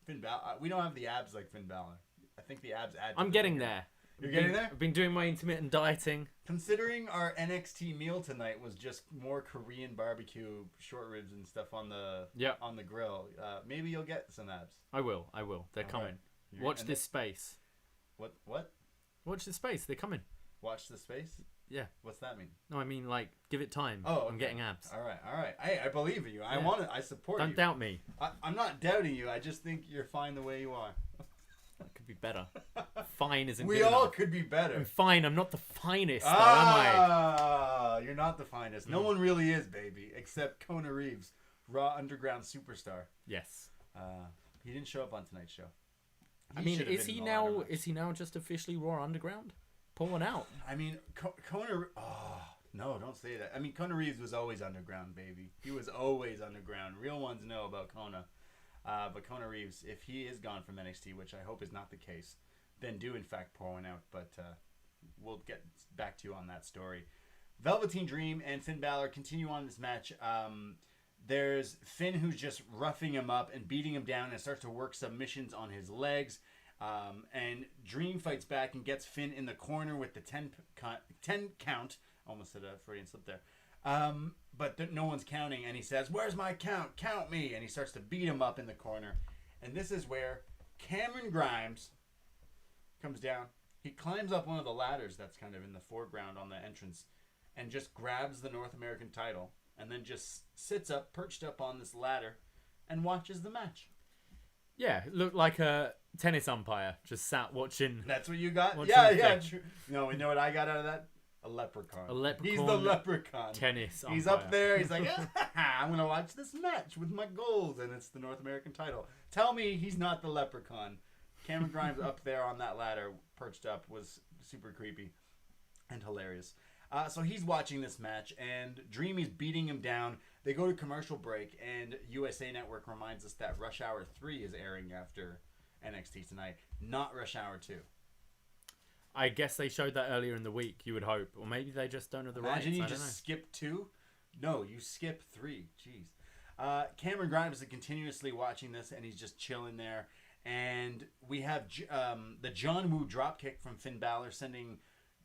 Speaker 2: Finn Balor. We don't have the abs like Finn Balor. I think the abs add to
Speaker 3: I'm getting there.
Speaker 2: You're getting there?
Speaker 3: I've been doing my intermittent dieting.
Speaker 2: Considering our NXT meal tonight was just more Korean barbecue, short ribs and stuff on the grill, maybe you'll get some abs.
Speaker 3: I will. They're coming.
Speaker 2: Right.
Speaker 3: Watch this space.
Speaker 2: What?
Speaker 3: Watch this space. They're coming.
Speaker 2: Watch the space?
Speaker 3: Yeah.
Speaker 2: What's that mean?
Speaker 3: No, I mean, like, give it time.
Speaker 2: Oh, okay.
Speaker 3: I'm getting abs.
Speaker 2: All right. I believe in you. I support you.
Speaker 3: Don't doubt me.
Speaker 2: I'm not doubting you. I just think you're fine the way you are.
Speaker 3: That could be better. Fine isn't
Speaker 2: we
Speaker 3: good
Speaker 2: all
Speaker 3: enough.
Speaker 2: could be better.
Speaker 3: I'm fine. I'm not the finest, though, am I?
Speaker 2: You're not the finest. No one really is, baby, except Kona Reeves, Raw Underground superstar.
Speaker 3: Yes.
Speaker 2: He didn't show up on tonight's show.
Speaker 3: I mean, is he now just officially Raw Underground? Pull one out.
Speaker 2: I mean, Kona... Oh, no, don't say that. I mean, Kona Reeves was always underground, baby. He was always underground. Real ones know about Kona. But Kona Reeves, if he is gone from NXT, which I hope is not the case, then do in fact pour one out. But we'll get back to you on that story. Velveteen Dream and Finn Balor continue on this match. There's Finn who's just roughing him up and beating him down and starts to work submissions on his legs. And Dream fights back and gets Finn in the corner with the 10 count. Almost said a Freudian slip there. But no one's counting, and he says, "Where's my count? Count me!" And he starts to beat him up in the corner. And this is where Cameron Grimes comes down. He climbs up one of the ladders that's kind of in the foreground on the entrance and just grabs the North American title and then just sits up, perched up on this ladder, and watches the match.
Speaker 3: Yeah, it looked like a tennis umpire just sat watching.
Speaker 2: That's what you got? Yeah, true. No, you know what I got out of that? A leprechaun. He's the leprechaun.
Speaker 3: Tennis umpire.
Speaker 2: He's up there. He's like, I'm going to watch this match with my goals, and it's the North American title. Tell me he's not the leprechaun. Cameron Grimes up there on that ladder, perched up, was super creepy and hilarious. So he's watching this match, and Dreamy's beating him down. They go to commercial break, and USA Network reminds us that Rush Hour 3 is airing after NXT tonight, not Rush Hour 2.
Speaker 3: I guess they showed that earlier in the week, you would hope. Or maybe they just don't have the rights.
Speaker 2: Imagine you just skip 2? No, you skip 3. Jeez. Cameron Grimes is continuously watching this, and he's just chilling there. And we have the John Woo dropkick from Finn Balor sending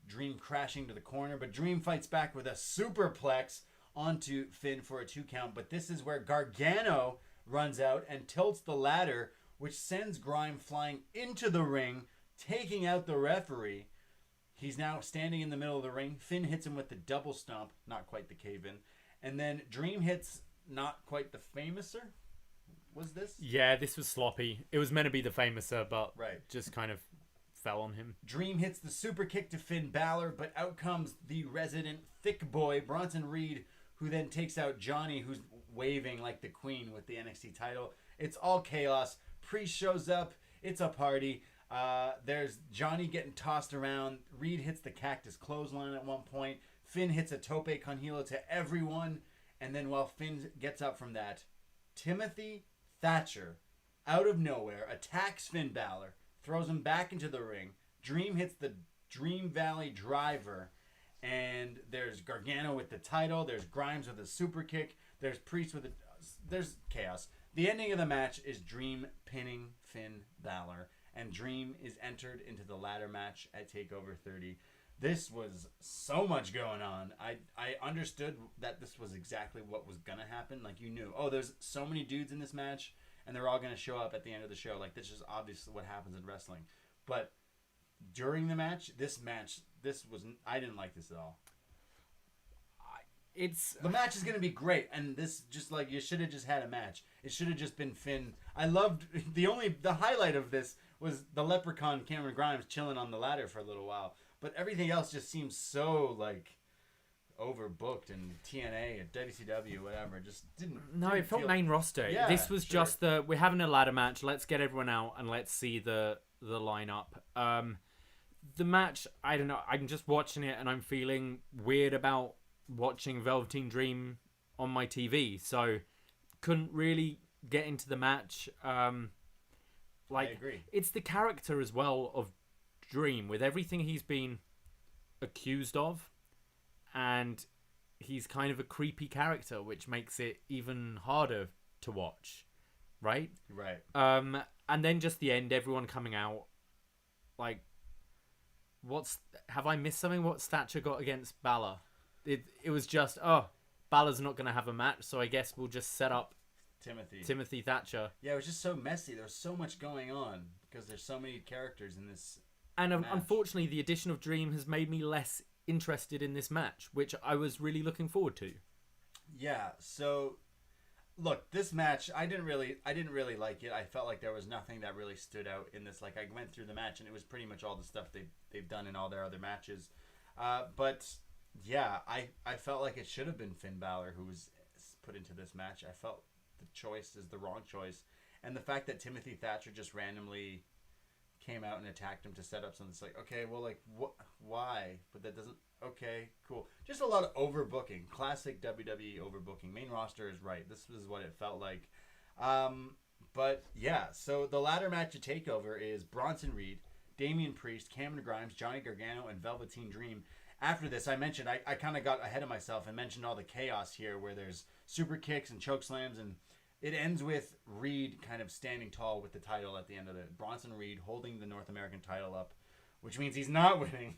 Speaker 2: Dream crashing to the corner. But Dream fights back with a superplex onto Finn for a 2 count. But this is where Gargano runs out and tilts the ladder, which sends Grimes flying into the ring, taking out the referee. He's now standing in the middle of the ring. Finn hits him with the double stomp, not quite the cave-in. And then Dream hits not quite the famouser. Was this?
Speaker 3: Yeah, this was sloppy. It was meant to be the famouser, but just kind of fell on him.
Speaker 2: Dream hits the super kick to Finn Balor, but out comes the resident thick boy, Bronson Reed, who then takes out Johnny, who's waving like the queen with the NXT title. It's all chaos. Priest shows up. It's a party. There's Johnny getting tossed around. Reed hits the cactus clothesline at one point. Finn hits a tope con hilo to everyone. And then while Finn gets up from that, Timothy Thatcher, out of nowhere, attacks Finn Balor, throws him back into the ring. Dream hits the Dream Valley Driver. And there's Gargano with the title. There's Grimes with a super kick. There's Priest with a... There's chaos. The ending of the match is Dream pinning Finn Balor. And Dream is entered into the ladder match at TakeOver 30. This was so much going on. I understood that this was exactly what was going to happen. Like, you knew, there's so many dudes in this match, and they're all going to show up at the end of the show. Like, this is obviously what happens in wrestling. But during the match, I didn't like this at all. The match is going to be great, and this just like you should have just had a match. It should have just been Finn. I loved the highlight of this was the leprechaun Cameron Grimes chilling on the ladder for a little while, but everything else just seems so like overbooked, and TNA and WCW whatever just didn't.
Speaker 3: No, it felt main roster.
Speaker 2: Yeah,
Speaker 3: this was just we're having a ladder match. Let's get everyone out and let's see the lineup. The match, I don't know. I'm just watching it and I'm feeling weird about watching Velveteen Dream on my TV, so couldn't really get into the match. I
Speaker 2: agree.
Speaker 3: It's the character as well of Dream with everything he's been accused of, and he's kind of a creepy character, which makes it even harder to watch, right?
Speaker 2: Right.
Speaker 3: And then just the end, everyone coming out, like Have I missed something? What's Thatcher got against Balor? It was just, Balor's not going to have a match, so I guess we'll just set up Timothy Thatcher.
Speaker 2: Yeah, it was just so messy. There was so much going on because there's so many characters in this
Speaker 3: And
Speaker 2: match.
Speaker 3: Unfortunately, the addition of Dream has made me less interested in this match, which I was really looking forward to.
Speaker 2: Yeah, so look, this match, I didn't really like it. I felt like there was nothing that really stood out in this. Like, I went through the match and it was pretty much all the stuff they've done in all their other matches. But yeah, I felt like it should have been Finn Balor who was put into this match. I felt the choice is the wrong choice, and the fact that Timothy Thatcher just randomly came out and attacked him to set up something. It's like, okay, well, like, why? But that doesn't. Okay, cool. Just a lot of overbooking. Classic WWE overbooking. Main roster is right. This is what it felt like. But yeah, so the ladder match at TakeOver is Bronson Reed, Damian Priest, Cameron Grimes, Johnny Gargano, and Velveteen Dream. After this, I mentioned, I kind of got ahead of myself and mentioned all the chaos here where there's super kicks and choke slams, and it ends with Reed kind of standing tall with the title at the end of it. Bronson Reed holding the North American title up, which means he's not winning.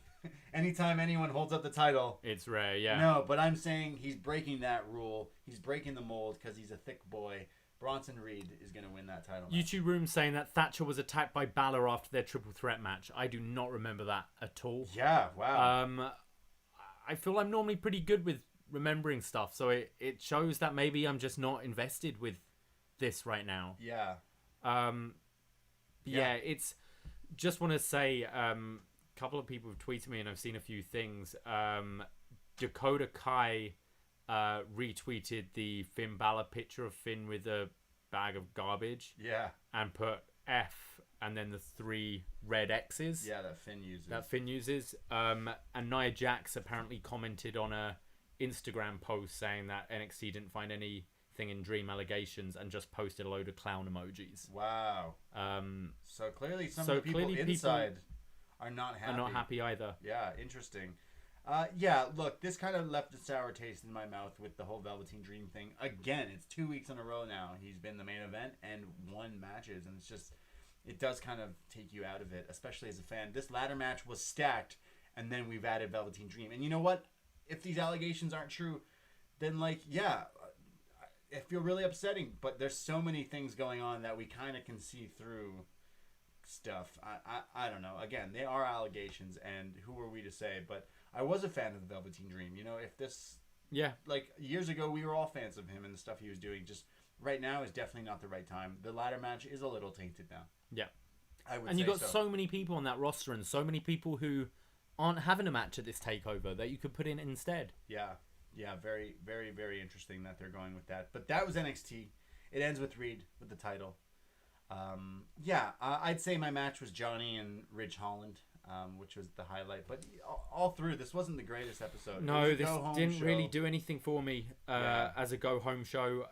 Speaker 2: Anytime anyone holds up the title,
Speaker 3: it's rare, yeah.
Speaker 2: No, but I'm saying he's breaking that rule. He's breaking the mold because he's a thick boy. Bronson Reed is going to win that title match.
Speaker 3: YouTube Room saying that Thatcher was attacked by Balor after their triple threat match. I do not remember that at all.
Speaker 2: Yeah, wow.
Speaker 3: I feel I'm normally pretty good with remembering stuff, so it shows that maybe I'm just not invested with this right now.
Speaker 2: Yeah.
Speaker 3: Yeah, it's... Just want to say... couple of people have tweeted me and I've seen a few things. Dakota Kai retweeted the Finn Balor picture of Finn with a bag of garbage.
Speaker 2: Yeah.
Speaker 3: And put F and then the 3 red X's.
Speaker 2: Yeah, that Finn uses.
Speaker 3: And Nia Jax apparently commented on a Instagram post saying that NXT didn't find anything in Dream allegations and just posted a load of clown emojis.
Speaker 2: Wow. So clearly some of the people inside... are not happy either. Yeah, interesting. Yeah, look, this kind of left a sour taste in my mouth with the whole Velveteen Dream thing. Again, it's 2 weeks in a row now. He's been the main event and won matches, and it's just, it does kind of take you out of it, especially as a fan. This ladder match was stacked, and then we've added Velveteen Dream. And you know what? If these allegations aren't true, then, like, yeah, I feel really upsetting, but there's so many things going on that we kind of can see through stuff. I don't know. Again, they are allegations, and who are we to say? But I was a fan of the Velveteen Dream. You know, if this...
Speaker 3: Yeah.
Speaker 2: Like, years ago, we were all fans of him and the stuff he was doing. Just right now is definitely not the right time. The ladder match is a little tainted now.
Speaker 3: Yeah.
Speaker 2: I would
Speaker 3: and
Speaker 2: say
Speaker 3: you've got so many people on that roster and so many people who aren't having a match at this TakeOver that you could put in instead.
Speaker 2: Yeah. Yeah, very, very, very interesting that they're going with that. But that was NXT. It ends with Reed with the title. I'd say my match was Johnny and Ridge Holland, which was the highlight. But all through, this wasn't the greatest episode.
Speaker 3: No, this didn't really do anything for me as a go-home show.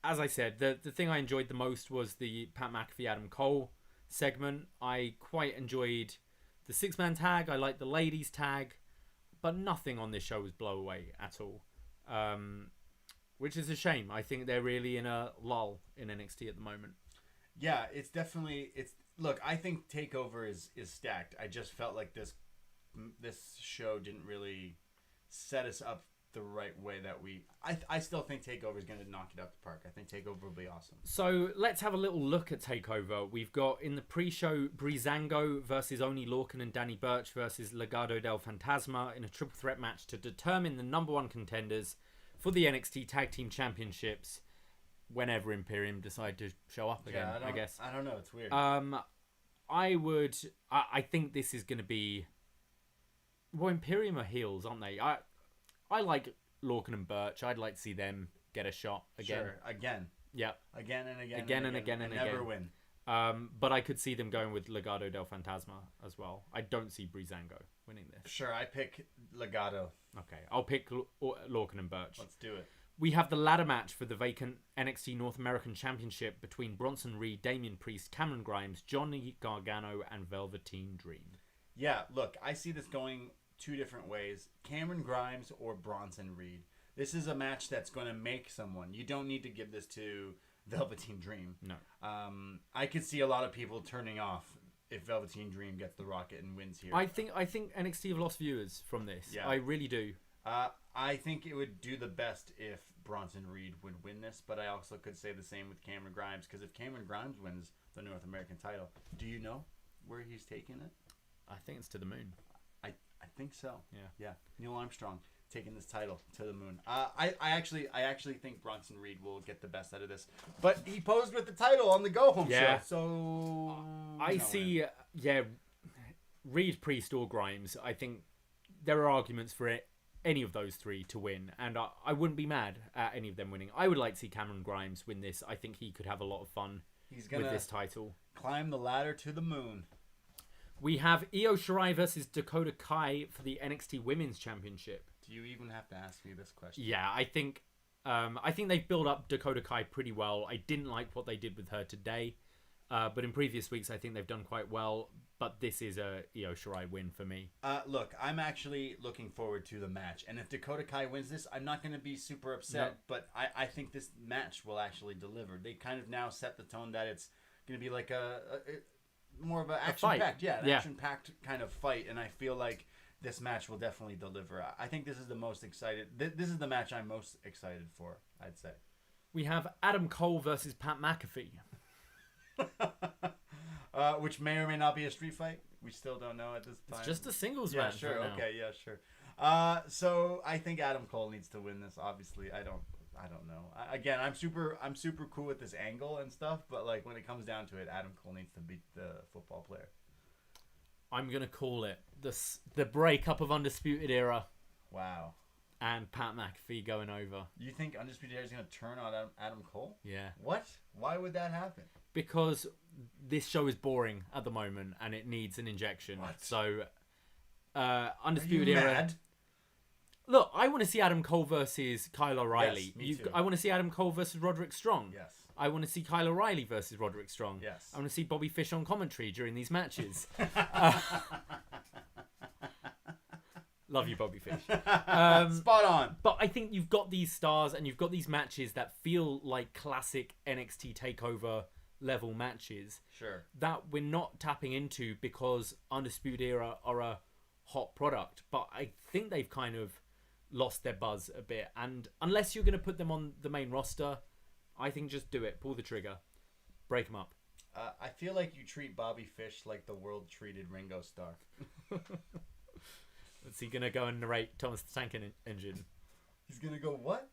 Speaker 3: As I said, the thing I enjoyed the most was the Pat McAfee, Adam Cole segment. I quite enjoyed the 6-man tag. I liked the ladies tag. But nothing on this show was blow away at all. Which is a shame. I think they're really in a lull in NXT at the moment.
Speaker 2: Yeah, it's definitely... Look, I think TakeOver is stacked. I just felt like this show didn't really set us up the right way that we... I still think TakeOver is going to knock it out the park. I think TakeOver will be awesome.
Speaker 3: So let's have a little look at TakeOver. We've got in the pre-show Breezango versus Oni Lorcan and Danny Burch versus Legado del Fantasma in a triple threat match to determine the number 1 contenders for the NXT Tag Team Championships whenever Imperium decide to show up again, I guess.
Speaker 2: I don't know. It's weird.
Speaker 3: I think this is going to be... Well, Imperium are heels, aren't they? I like Lorcan and Burch. I'd like to see them get a shot again.
Speaker 2: Sure, again.
Speaker 3: Yeah.
Speaker 2: Again and again.
Speaker 3: Again and again and again.
Speaker 2: Never win.
Speaker 3: But I could see them going with Legado del Fantasma as well. I don't see Brizango winning this.
Speaker 2: Sure, I pick Legato.
Speaker 3: Okay, I'll pick Lorcan and Burch.
Speaker 2: Let's do it.
Speaker 3: We have the ladder match for the vacant NXT North American Championship between Bronson Reed, Damian Priest, Cameron Grimes, Johnny Gargano, and Velveteen Dream.
Speaker 2: Yeah, look, I see this going 2 different ways. Cameron Grimes or Bronson Reed. This is a match that's going to make someone. You don't need to give this to Velveteen Dream.
Speaker 3: No.
Speaker 2: I could see a lot of people turning off if Velveteen Dream gets the rocket and wins here.
Speaker 3: I think NXT have lost viewers from this.
Speaker 2: Yeah.
Speaker 3: I really do.
Speaker 2: I think it would do the best if Bronson Reed would win this, but I also could say the same with Cameron Grimes, because if Cameron Grimes wins the North American title, do you know where he's taking it?
Speaker 3: I think it's to the moon.
Speaker 2: I think so.
Speaker 3: Yeah.
Speaker 2: Neil Armstrong taking this title to the moon. I actually think Bronson Reed will get the best out of this, but he posed with the title on the Go Home show. So
Speaker 3: I see. Reed, Priest, or Grimes. I think there are arguments for it. Any of those three to win, and I wouldn't be mad at any of them winning. I would like to see Cameron Grimes win this. I think he could have a lot of fun with this title.
Speaker 2: Climb the ladder to the moon.
Speaker 3: We have Eoshirai versus Dakota Kai for the NXT Women's Championship.
Speaker 2: Do you even have to ask me this question?
Speaker 3: Yeah, I think they've built up Dakota Kai pretty well. I didn't like what they did with her today, but in previous weeks I think they've done quite well. But this is a Eoshirai win for me.
Speaker 2: Look, I'm actually looking forward to the match, and if Dakota Kai wins this, I'm not going to be super upset. No. But I think this match will actually deliver. They kind of now set the tone that it's going to be like a more of an action-packed, action-packed kind of fight, and I feel like this match will definitely deliver. I think this is the most excited. This is the match I'm most excited for, I'd say.
Speaker 3: We have Adam Cole versus Pat McAfee.
Speaker 2: Which may or may not be a street fight. We still don't know at this time.
Speaker 3: It's just a singles match.
Speaker 2: Yeah, sure.
Speaker 3: Right
Speaker 2: Okay, yeah, sure. So I think Adam Cole needs to win this. Obviously, I don't know. Again, I'm super cool with this angle and stuff, but like when it comes down to it, Adam Cole needs to beat the football player.
Speaker 3: I'm gonna call it the breakup of Undisputed Era.
Speaker 2: Wow.
Speaker 3: And Pat McAfee going over.
Speaker 2: You think Undisputed Era is gonna turn on Adam Cole?
Speaker 3: Yeah.
Speaker 2: What? Why would that happen?
Speaker 3: Because this show is boring at the moment and it needs an injection.
Speaker 2: What?
Speaker 3: So, Undisputed
Speaker 2: Are you
Speaker 3: Era.
Speaker 2: mad?
Speaker 3: Look, I want to see Adam Cole versus Kyle O'Reilly.
Speaker 2: Yes, me too.
Speaker 3: I want to see Adam Cole versus Roderick Strong.
Speaker 2: Yes.
Speaker 3: I want to see Kyle O'Reilly versus Roderick Strong.
Speaker 2: Yes.
Speaker 3: I want to see Bobby Fish on commentary during these matches. Love you, Bobby Fish.
Speaker 2: Spot on.
Speaker 3: But I think you've got these stars and you've got these matches that feel like classic NXT TakeOver level matches.
Speaker 2: Sure.
Speaker 3: That we're not tapping into because Undisputed Era are a hot product. But I think they've kind of lost their buzz a bit. And unless you're going to put them on the main roster, I think just do it. Pull the trigger. Break them up.
Speaker 2: I feel like you treat Bobby Fish like the world treated Ringo Starr.
Speaker 3: Is he going to go and narrate Thomas the Tank Engine?
Speaker 2: He's going to go, what?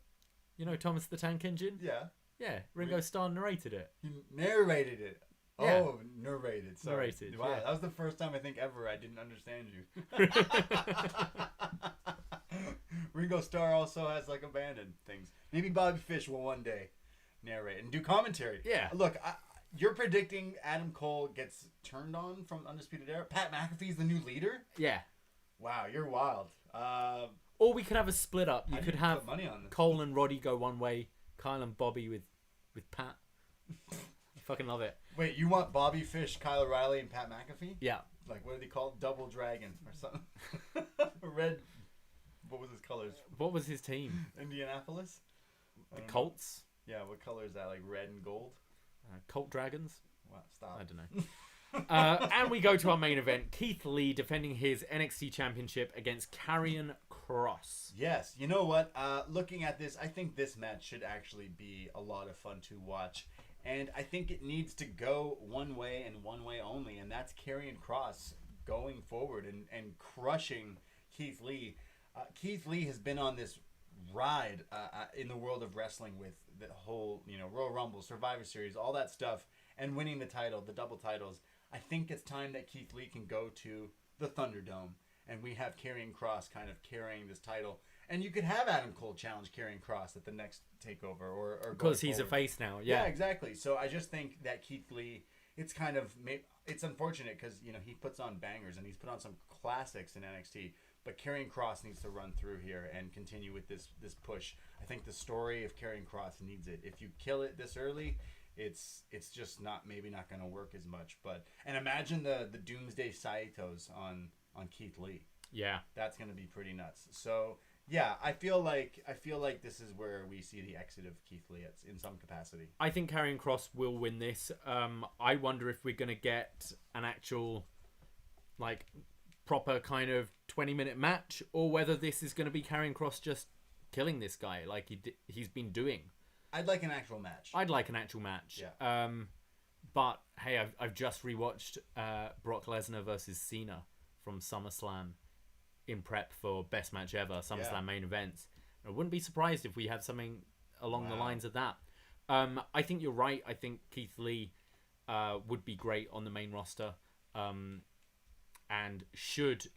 Speaker 3: You know Thomas the Tank Engine?
Speaker 2: Yeah.
Speaker 3: Yeah, Ringo Starr narrated it.
Speaker 2: He narrated it.
Speaker 3: Yeah.
Speaker 2: Oh, narrated. Sorry.
Speaker 3: Narrated,
Speaker 2: wow,
Speaker 3: yeah.
Speaker 2: that was the first time I think ever I didn't understand you. Ringo Starr also has like abandoned things. Maybe Bobby Fish will one day narrate and do commentary.
Speaker 3: Yeah.
Speaker 2: Look, you're predicting Adam Cole gets turned on from Undisputed Era? Pat McAfee's the new leader?
Speaker 3: Yeah.
Speaker 2: Wow, you're wild.
Speaker 3: Or we could have a split up. You
Speaker 2: I
Speaker 3: could
Speaker 2: need to
Speaker 3: have
Speaker 2: put money on this.
Speaker 3: Cole and Roddy go one way, Kyle and Bobby with Pat. I fucking love it.
Speaker 2: Wait, you want Bobby Fish, Kyle O'Reilly, and Pat McAfee?
Speaker 3: Yeah.
Speaker 2: Like, what are they called? Double Dragon or something. Red. What was his colors?
Speaker 3: What was his team?
Speaker 2: Indianapolis?
Speaker 3: The Colts?
Speaker 2: Yeah, what color is that? Like red and gold?
Speaker 3: Colt Dragons?
Speaker 2: Wow, stop.
Speaker 3: I don't know. And we go to our main event. Keith Lee defending his NXT Championship against Carrion Cross.
Speaker 2: Yes, you know what? Looking at this, I think this match should actually be a lot of fun to watch. And I think it needs to go one way and one way only, and that's Carrion Cross going forward and crushing Keith Lee. Keith Lee has been on this ride in the world of wrestling with the whole, Royal Rumble, Survivor Series, all that stuff, and winning the title, the double titles. I think it's time that Keith Lee can go to the Thunderdome, and we have Carrion Cross kind of carrying this title. And you could have Adam Cole challenge Carrion Cross at the next takeover, or
Speaker 3: because he's a face now. Yeah,
Speaker 2: exactly. So I just think that Keith Lee, it's unfortunate because he puts on bangers and he's put on some classics in NXT. But Carrion Cross needs to run through here and continue with this push. I think the story of Carrion Cross needs it. If you kill it this early, it's just maybe not going to work as much. And imagine the Doomsday Saitos on Keith Lee.
Speaker 3: Yeah,
Speaker 2: that's going to be pretty nuts. So Yeah, I feel like this is where we see the exit of Keith Lee in some capacity.
Speaker 3: I think Karrion Kross will win this. I wonder if we're going to get an actual, like, proper kind of 20-minute match, or whether this is going to be Karrion Kross just killing this guy like he's been doing.
Speaker 2: I'd like an actual match.
Speaker 3: I'd like an actual match.
Speaker 2: Yeah.
Speaker 3: But hey, I've just rewatched Brock Lesnar versus Cena from SummerSlam in prep for Best Match Ever, SummerSlam main events. I wouldn't be surprised if we have something along the lines of that. I think you're right. I think Keith Lee would be great on the main roster, and should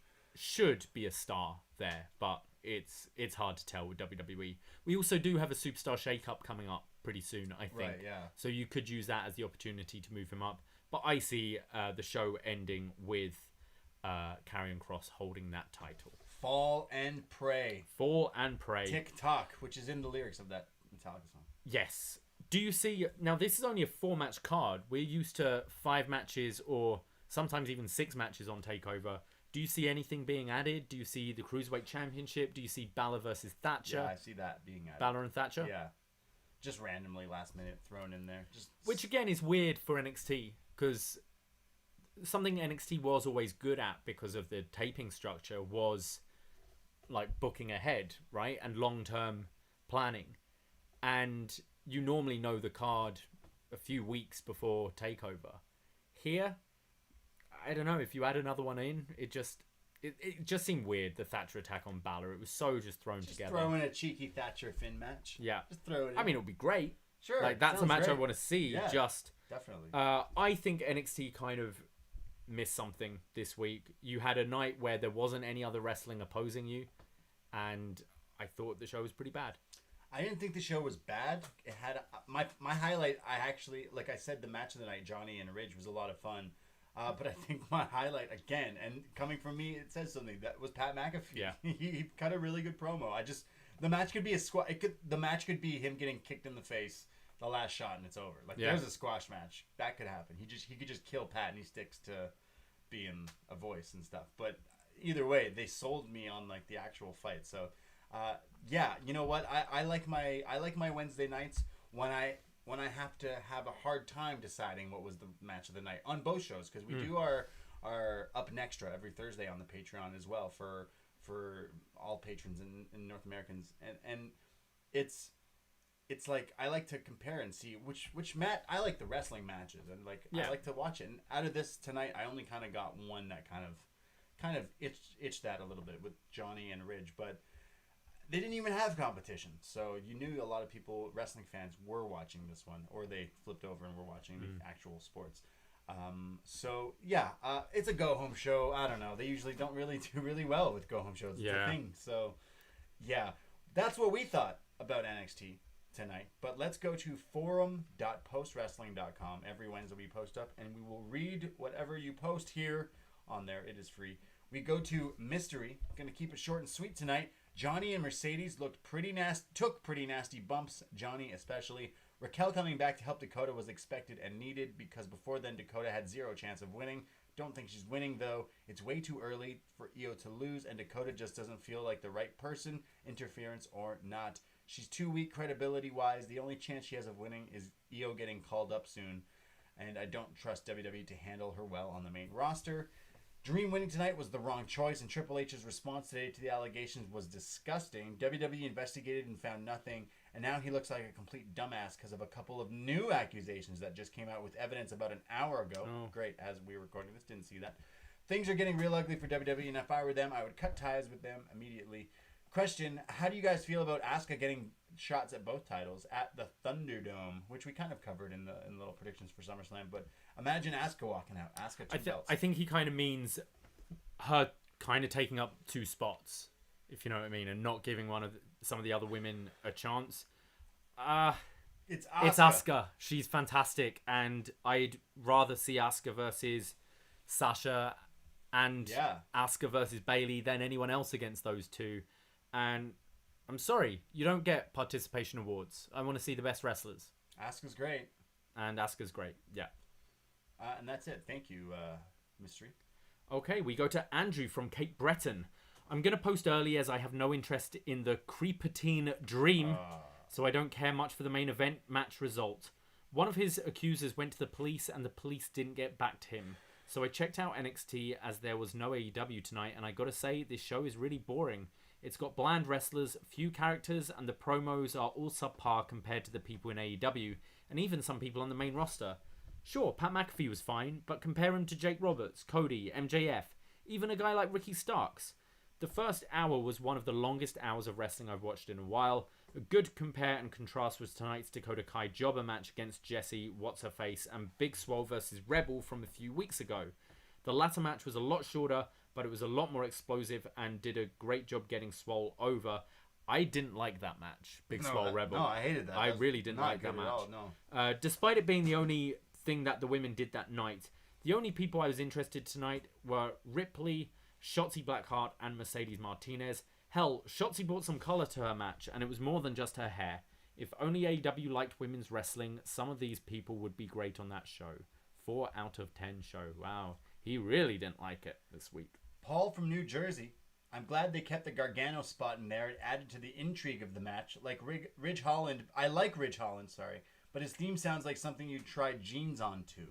Speaker 3: be a star there. But it's hard to tell with WWE. We also do have a superstar shakeup coming up pretty soon, I think.
Speaker 2: Right, yeah.
Speaker 3: So you could use that as the opportunity to move him up. But I see the show ending with Karrion Kross holding that title.
Speaker 2: Fall and pray.
Speaker 3: Fall and pray.
Speaker 2: Tick tock, which is in the lyrics of that Metallica song.
Speaker 3: Yes. Do you see... Now, this is only a 4-match card. We're used to 5 matches or sometimes even 6 matches on TakeOver. Do you see anything being added? Do you see the Cruiserweight Championship? Do you see Balor versus Thatcher?
Speaker 2: Yeah, I see that being added.
Speaker 3: Balor and Thatcher?
Speaker 2: Yeah. Just randomly last minute thrown in there.
Speaker 3: Which, again, is weird for NXT, because something NXT was always good at because of the taping structure was like booking ahead, right? And long-term planning. And you normally know the card a few weeks before TakeOver. Here, I don't know, if you add another one in, it just seemed weird, the Thatcher attack on Balor. It was so just thrown together.
Speaker 2: Throw in a cheeky Thatcher Finn match.
Speaker 3: Yeah.
Speaker 2: Just throw it in.
Speaker 3: I mean, it would be great.
Speaker 2: Sure.
Speaker 3: Like, that's a match
Speaker 2: great.
Speaker 3: I want to see.
Speaker 2: Yeah,
Speaker 3: just
Speaker 2: definitely.
Speaker 3: I think NXT kind of missed something this week. You had a night where there wasn't any other wrestling opposing you, and I thought the show was pretty bad.
Speaker 2: I didn't think the show was bad. It had my highlight. I actually, like I said, the match of the night, Johnny and Ridge, was a lot of fun. But I think my highlight, again, and coming from me, it says something, that was Pat McAfee.
Speaker 3: Yeah.
Speaker 2: He cut a really good promo. The match could be the match could be him getting kicked in the face, the last shot, and it's over. Like, there's a squash match. That could happen. He could just kill Pat, and he sticks to being a voice and stuff. But either way, they sold me on, like, the actual fight. So, yeah, you know what? I like my Wednesday nights when I have to have a hard time deciding what was the match of the night on both shows, because we do our upNXT every Thursday on the Patreon as well for all patrons and North Americans, and it's like I like to compare and see which match I like. The wrestling matches, and I like to watch it. And out of this tonight, I only kind of got one that kind of itched that a little bit with Johnny and Ridge, but they didn't even have competition, so you knew a lot of people, wrestling fans, were watching this one, or they flipped over and were watching the actual sports. So yeah, it's a go-home show. I don't know. They usually don't really do really well with go-home shows. It's a thing. So yeah, that's what we thought about NXT tonight. But let's go to forum.postwrestling.com. Every Wednesday we post up, and we will read whatever you post here on there. It is free. We go to mystery. Going to keep it short and sweet tonight. Johnny and Mercedes took pretty nasty bumps, Johnny especially. Raquel coming back to help Dakota was expected and needed, because before then Dakota had zero chance of winning. Don't think she's winning, though. It's way too early for Io to lose, and Dakota just doesn't feel like the right person, interference or not. She's too weak credibility-wise. The only chance she has of winning is Io getting called up soon, and I don't trust WWE to handle her well on the main roster. Dream winning tonight was the wrong choice, and Triple H's response today to the allegations was disgusting. WWE investigated and found nothing, and now he looks like a complete dumbass because of a couple of new accusations that just came out with evidence about an hour ago. Oh. Great, as we were recording this, didn't see that. Things are getting real ugly for WWE, and if I were them, I would cut ties with them immediately. Question, how do you guys feel about Asuka getting shots at both titles at the Thunderdome, which we kind of covered in the little predictions for SummerSlam, but imagine Asuka walking out. Asuka two belts.
Speaker 3: I think he kind of means her kind of taking up 2 spots, if you know what I mean, and not giving some of the other women a chance.
Speaker 2: It's
Speaker 3: Asuka. She's fantastic, and I'd rather see Asuka versus Sasha and Asuka versus Bayley than anyone else against those two. And I'm sorry, you don't get participation awards. I want to see the best wrestlers.
Speaker 2: Asuka's great.
Speaker 3: And Asuka's great, yeah.
Speaker 2: And that's it. Thank you, Mystery.
Speaker 3: Okay, we go to Andrew from Cape Breton. I'm going to post early as I have no interest in the Creepatine Dream, so I don't care much for the main event match result. One of his accusers went to the police and the police didn't get back to him. So I checked out NXT as there was no AEW tonight, and I gotta say, this show is really boring. It's got bland wrestlers, few characters, and the promos are all subpar compared to the people in AEW, and even some people on the main roster. Sure, Pat McAfee was fine, but compare him to Jake Roberts, Cody, MJF, even a guy like Ricky Starks. The first hour was one of the longest hours of wrestling I've watched in a while. A good compare and contrast was tonight's Dakota Kai jobber match against Jessie, What's-Her-Face, and Big Swole versus Rebel from a few weeks ago. The latter match was a lot shorter, but it was a lot more explosive and did a great job getting Swole over. I didn't like that match, Swole Rebel.
Speaker 2: No, I hated that.
Speaker 3: I really didn't like that match.
Speaker 2: All, no.
Speaker 3: Despite it being the only thing that the women did that night, the only people I was interested tonight were Ripley, Shotzi Blackheart, and Mercedes Martinez. Hell, Shotzi brought some colour to her match, and it was more than just her hair. If only AEW liked women's wrestling, some of these people would be great on that show. 4 out of 10 show. Wow, he really didn't like it this week.
Speaker 2: Paul from New Jersey. I'm glad they kept the Gargano spot in there. It added to the intrigue of the match. Like Ridge Holland. I like Ridge Holland, but his theme sounds like something you'd try jeans on to.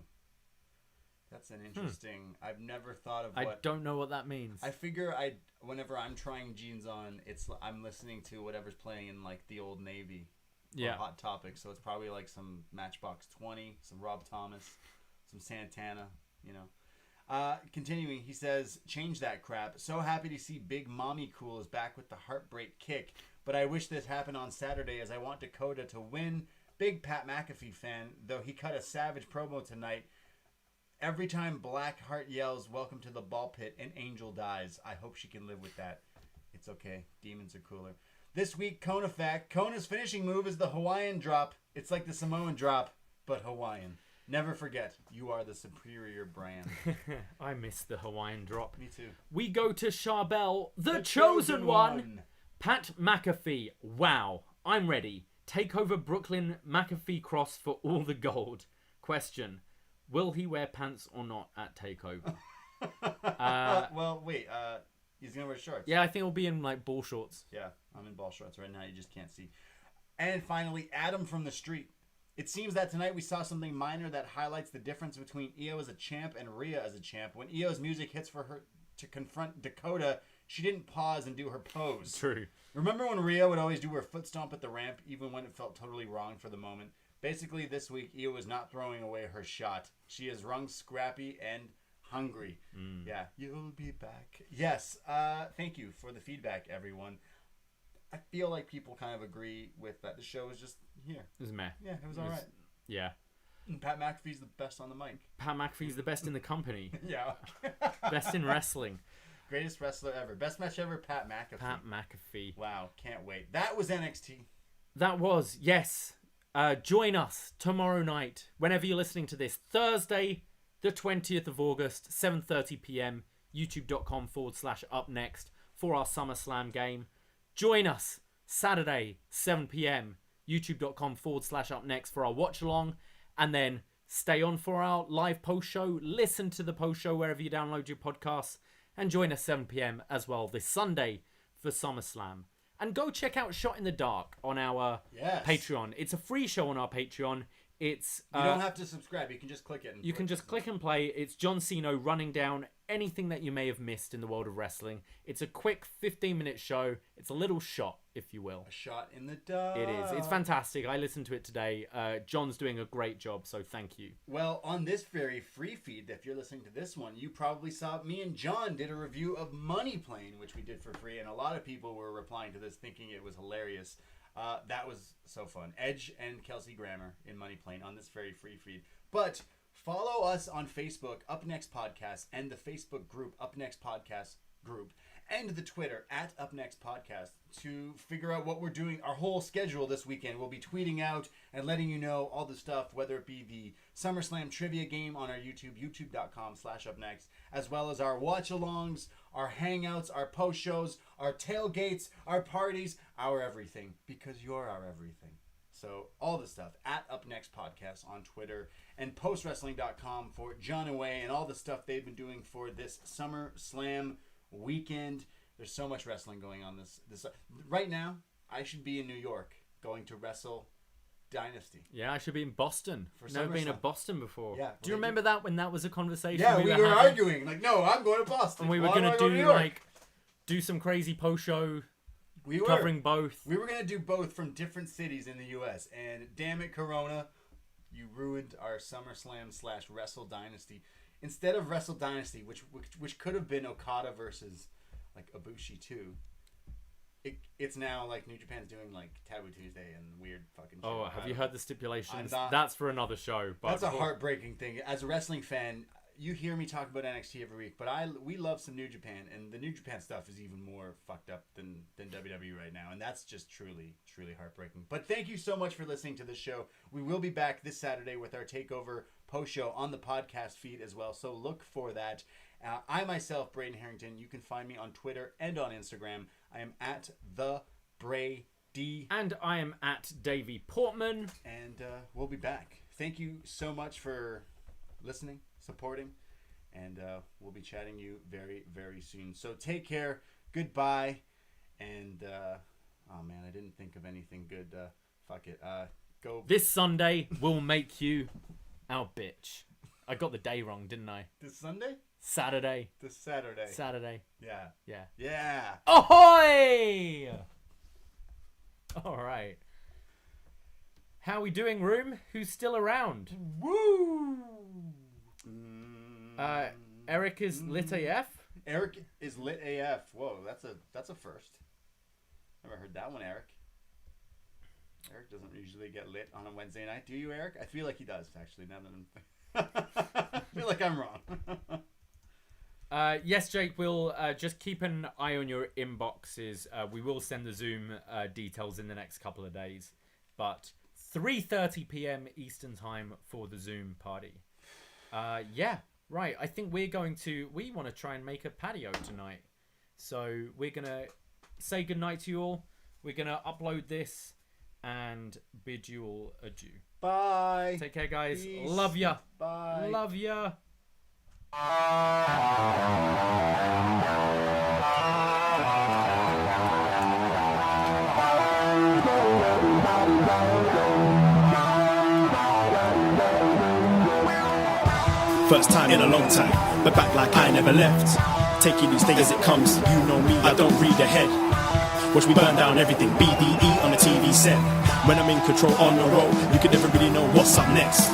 Speaker 2: That's an interesting... I've never thought of what...
Speaker 3: I don't know what that means.
Speaker 2: I figure whenever I'm trying jeans on, I'm listening to whatever's playing in like the Old Navy or Hot Topic. So it's probably like some Matchbox 20, some Rob Thomas, some Santana, you know. Continuing, he says, change that crap. So happy to see Big Mommy Cool is back with the Heartbreak Kick. But I wish this happened on Saturday as I want Dakota to win. Big Pat McAfee fan, though he cut a savage promo tonight. Every time Blackheart yells, welcome to the ball pit, an angel dies. I hope she can live with that. It's okay. Demons are cooler. This week, Kona fact. Kona's finishing move is the Hawaiian drop. It's like the Samoan drop, but Hawaiian. Never forget, you are the superior brand.
Speaker 3: I miss the Hawaiian drop.
Speaker 2: Me too.
Speaker 3: We go to Charbel, the chosen one. Pat McAfee. Wow. I'm ready. Take over Brooklyn McAfee Cross for all the gold. Question. Will he wear pants or not at TakeOver?
Speaker 2: Well, wait. He's going to wear shorts.
Speaker 3: Yeah, I think he'll be in, like, ball shorts.
Speaker 2: Yeah, I'm in ball shorts right now. You just can't see. And finally, Adam from the street. It seems that tonight we saw something minor that highlights the difference between Io as a champ and Rhea as a champ. When Io's music hits for her to confront Dakota, she didn't pause and do her pose.
Speaker 3: True.
Speaker 2: Remember when Rhea would always do her foot stomp at the ramp, even when it felt totally wrong for the moment? Basically, this week, Io is not throwing away her shot. She is rung scrappy and hungry. Yeah, you'll be back. Yes, thank you for the feedback, everyone. I feel like people kind of agree with that. The show was just here.
Speaker 3: It was meh.
Speaker 2: Yeah, it was all right.
Speaker 3: Yeah.
Speaker 2: And Pat McAfee's the best on the mic.
Speaker 3: Pat McAfee's the best in the company.
Speaker 2: Yeah.
Speaker 3: Best in wrestling.
Speaker 2: Greatest wrestler ever. Best match ever, Pat McAfee.
Speaker 3: Pat McAfee.
Speaker 2: Wow, can't wait. That was NXT.
Speaker 3: That was, yes. Join us tomorrow night, whenever you're listening to this, Thursday, the 20th of August, 7:30 p.m, youtube.com/upNXT for our Summerslam game. Join us Saturday, 7 p.m, youtube.com/upNXT for our watch along, and then stay on for our live post show. Listen to the post show wherever you download your podcasts, and join us 7 p.m. as well this Sunday for SummerSlam. And go check out Shot in the Dark on our Patreon. It's a free show on our Patreon. It's
Speaker 2: you don't have to subscribe. You can just click it.
Speaker 3: You can just click and play. It's John Cena running down anything that you may have missed in the world of wrestling. It's a quick 15-minute show. It's a little shot, if you will.
Speaker 2: A shot in the dark.
Speaker 3: It is. It's fantastic. I listened to it today. John's doing a great job, so thank you.
Speaker 2: Well, on this very free feed, if you're listening to this one, you probably saw me and John did a review of Money Plane, which we did for free, and a lot of people were replying to this thinking it was hilarious. That was so fun. Edge and Kelsey Grammer in Money Plane on this very free feed. But follow us on Facebook, upNXT Podcast, and the Facebook group, upNXT Podcast group, and the Twitter, @upNXT Podcast, to figure out what we're doing, our whole schedule this weekend. We'll be tweeting out and letting you know all the stuff, whether it be the SummerSlam trivia game on our YouTube, youtube.com/upNXT, as well as our watch-alongs, our hangouts, our post-shows, our tailgates, our parties, our everything, because you're our everything. So all the stuff at upNXT Podcast on Twitter, and postwrestling.com for John Away and all the stuff they've been doing for this SummerSlam weekend. There's so much wrestling going on this right now. I should be in New York going to Wrestle Dynasty.
Speaker 3: Yeah, I should be in Boston. Never been to Boston before. Yeah. Do you remember that when that was a conversation?
Speaker 2: Yeah, we were arguing. Like, no, I'm going to Boston.
Speaker 3: And we were going to do some crazy post show. Covering both.
Speaker 2: We were going to do both from different cities in the U.S. And damn it, Corona, you ruined our SummerSlam / Wrestle Dynasty. Instead of Wrestle Dynasty, which could have been Okada versus like Ibushi 2, it's now like New Japan's doing like Taboo Tuesday and weird fucking shit.
Speaker 3: Oh, have you heard the stipulations? That's for another show. But
Speaker 2: that's a heartbreaking thing. As a wrestling fan, you hear me talk about NXT every week, but we love some New Japan, and the New Japan stuff is even more fucked up than WWE right now, and that's just truly, truly heartbreaking. But thank you so much for listening to this show. We will be back this Saturday with our Takeover post-show on the podcast feed as well, so look for that. I myself, Braden Herrington, you can find me on Twitter and on Instagram. I am at the Brady.
Speaker 3: And I am at Davie Portman.
Speaker 2: And we'll be back. Thank you so much for listening, supporting, and we'll be chatting you very, very soon. So take care. Goodbye. And oh man, I didn't think of anything good. Fuck it. Go.
Speaker 3: This Sunday will make you our bitch. I got the day wrong, didn't I?
Speaker 2: This Sunday?
Speaker 3: Saturday.
Speaker 2: This Saturday.
Speaker 3: Saturday.
Speaker 2: Yeah.
Speaker 3: Yeah.
Speaker 2: Yeah.
Speaker 3: Ahoy! All right. How we doing, room? Who's still around?
Speaker 2: Woo!
Speaker 3: Eric is lit AF.
Speaker 2: Eric is lit AF. Whoa, that's a first. Never heard that one, Eric. Eric doesn't usually get lit on a Wednesday night. Do you, Eric? I feel like he does, actually. Now that I feel like I'm wrong.
Speaker 3: Yes, Jake, we'll just keep an eye on your inboxes. We will send the Zoom details in the next couple of days. But 3:30 p.m. Eastern time for the Zoom party. Yeah, right. I think we want to try and make a patio tonight. So we're going to say goodnight to you all. We're going to upload this and bid you all adieu.
Speaker 2: Bye.
Speaker 3: Take care, guys.
Speaker 2: Peace.
Speaker 3: Love ya.
Speaker 2: Bye.
Speaker 3: Love ya.
Speaker 1: First time in a long time, but back like I never left. Taking these things as it comes, you know me, I don't read ahead. Watch me burn down everything, BDE on the TV set. When I'm in control on the road, you can never really know what's up next.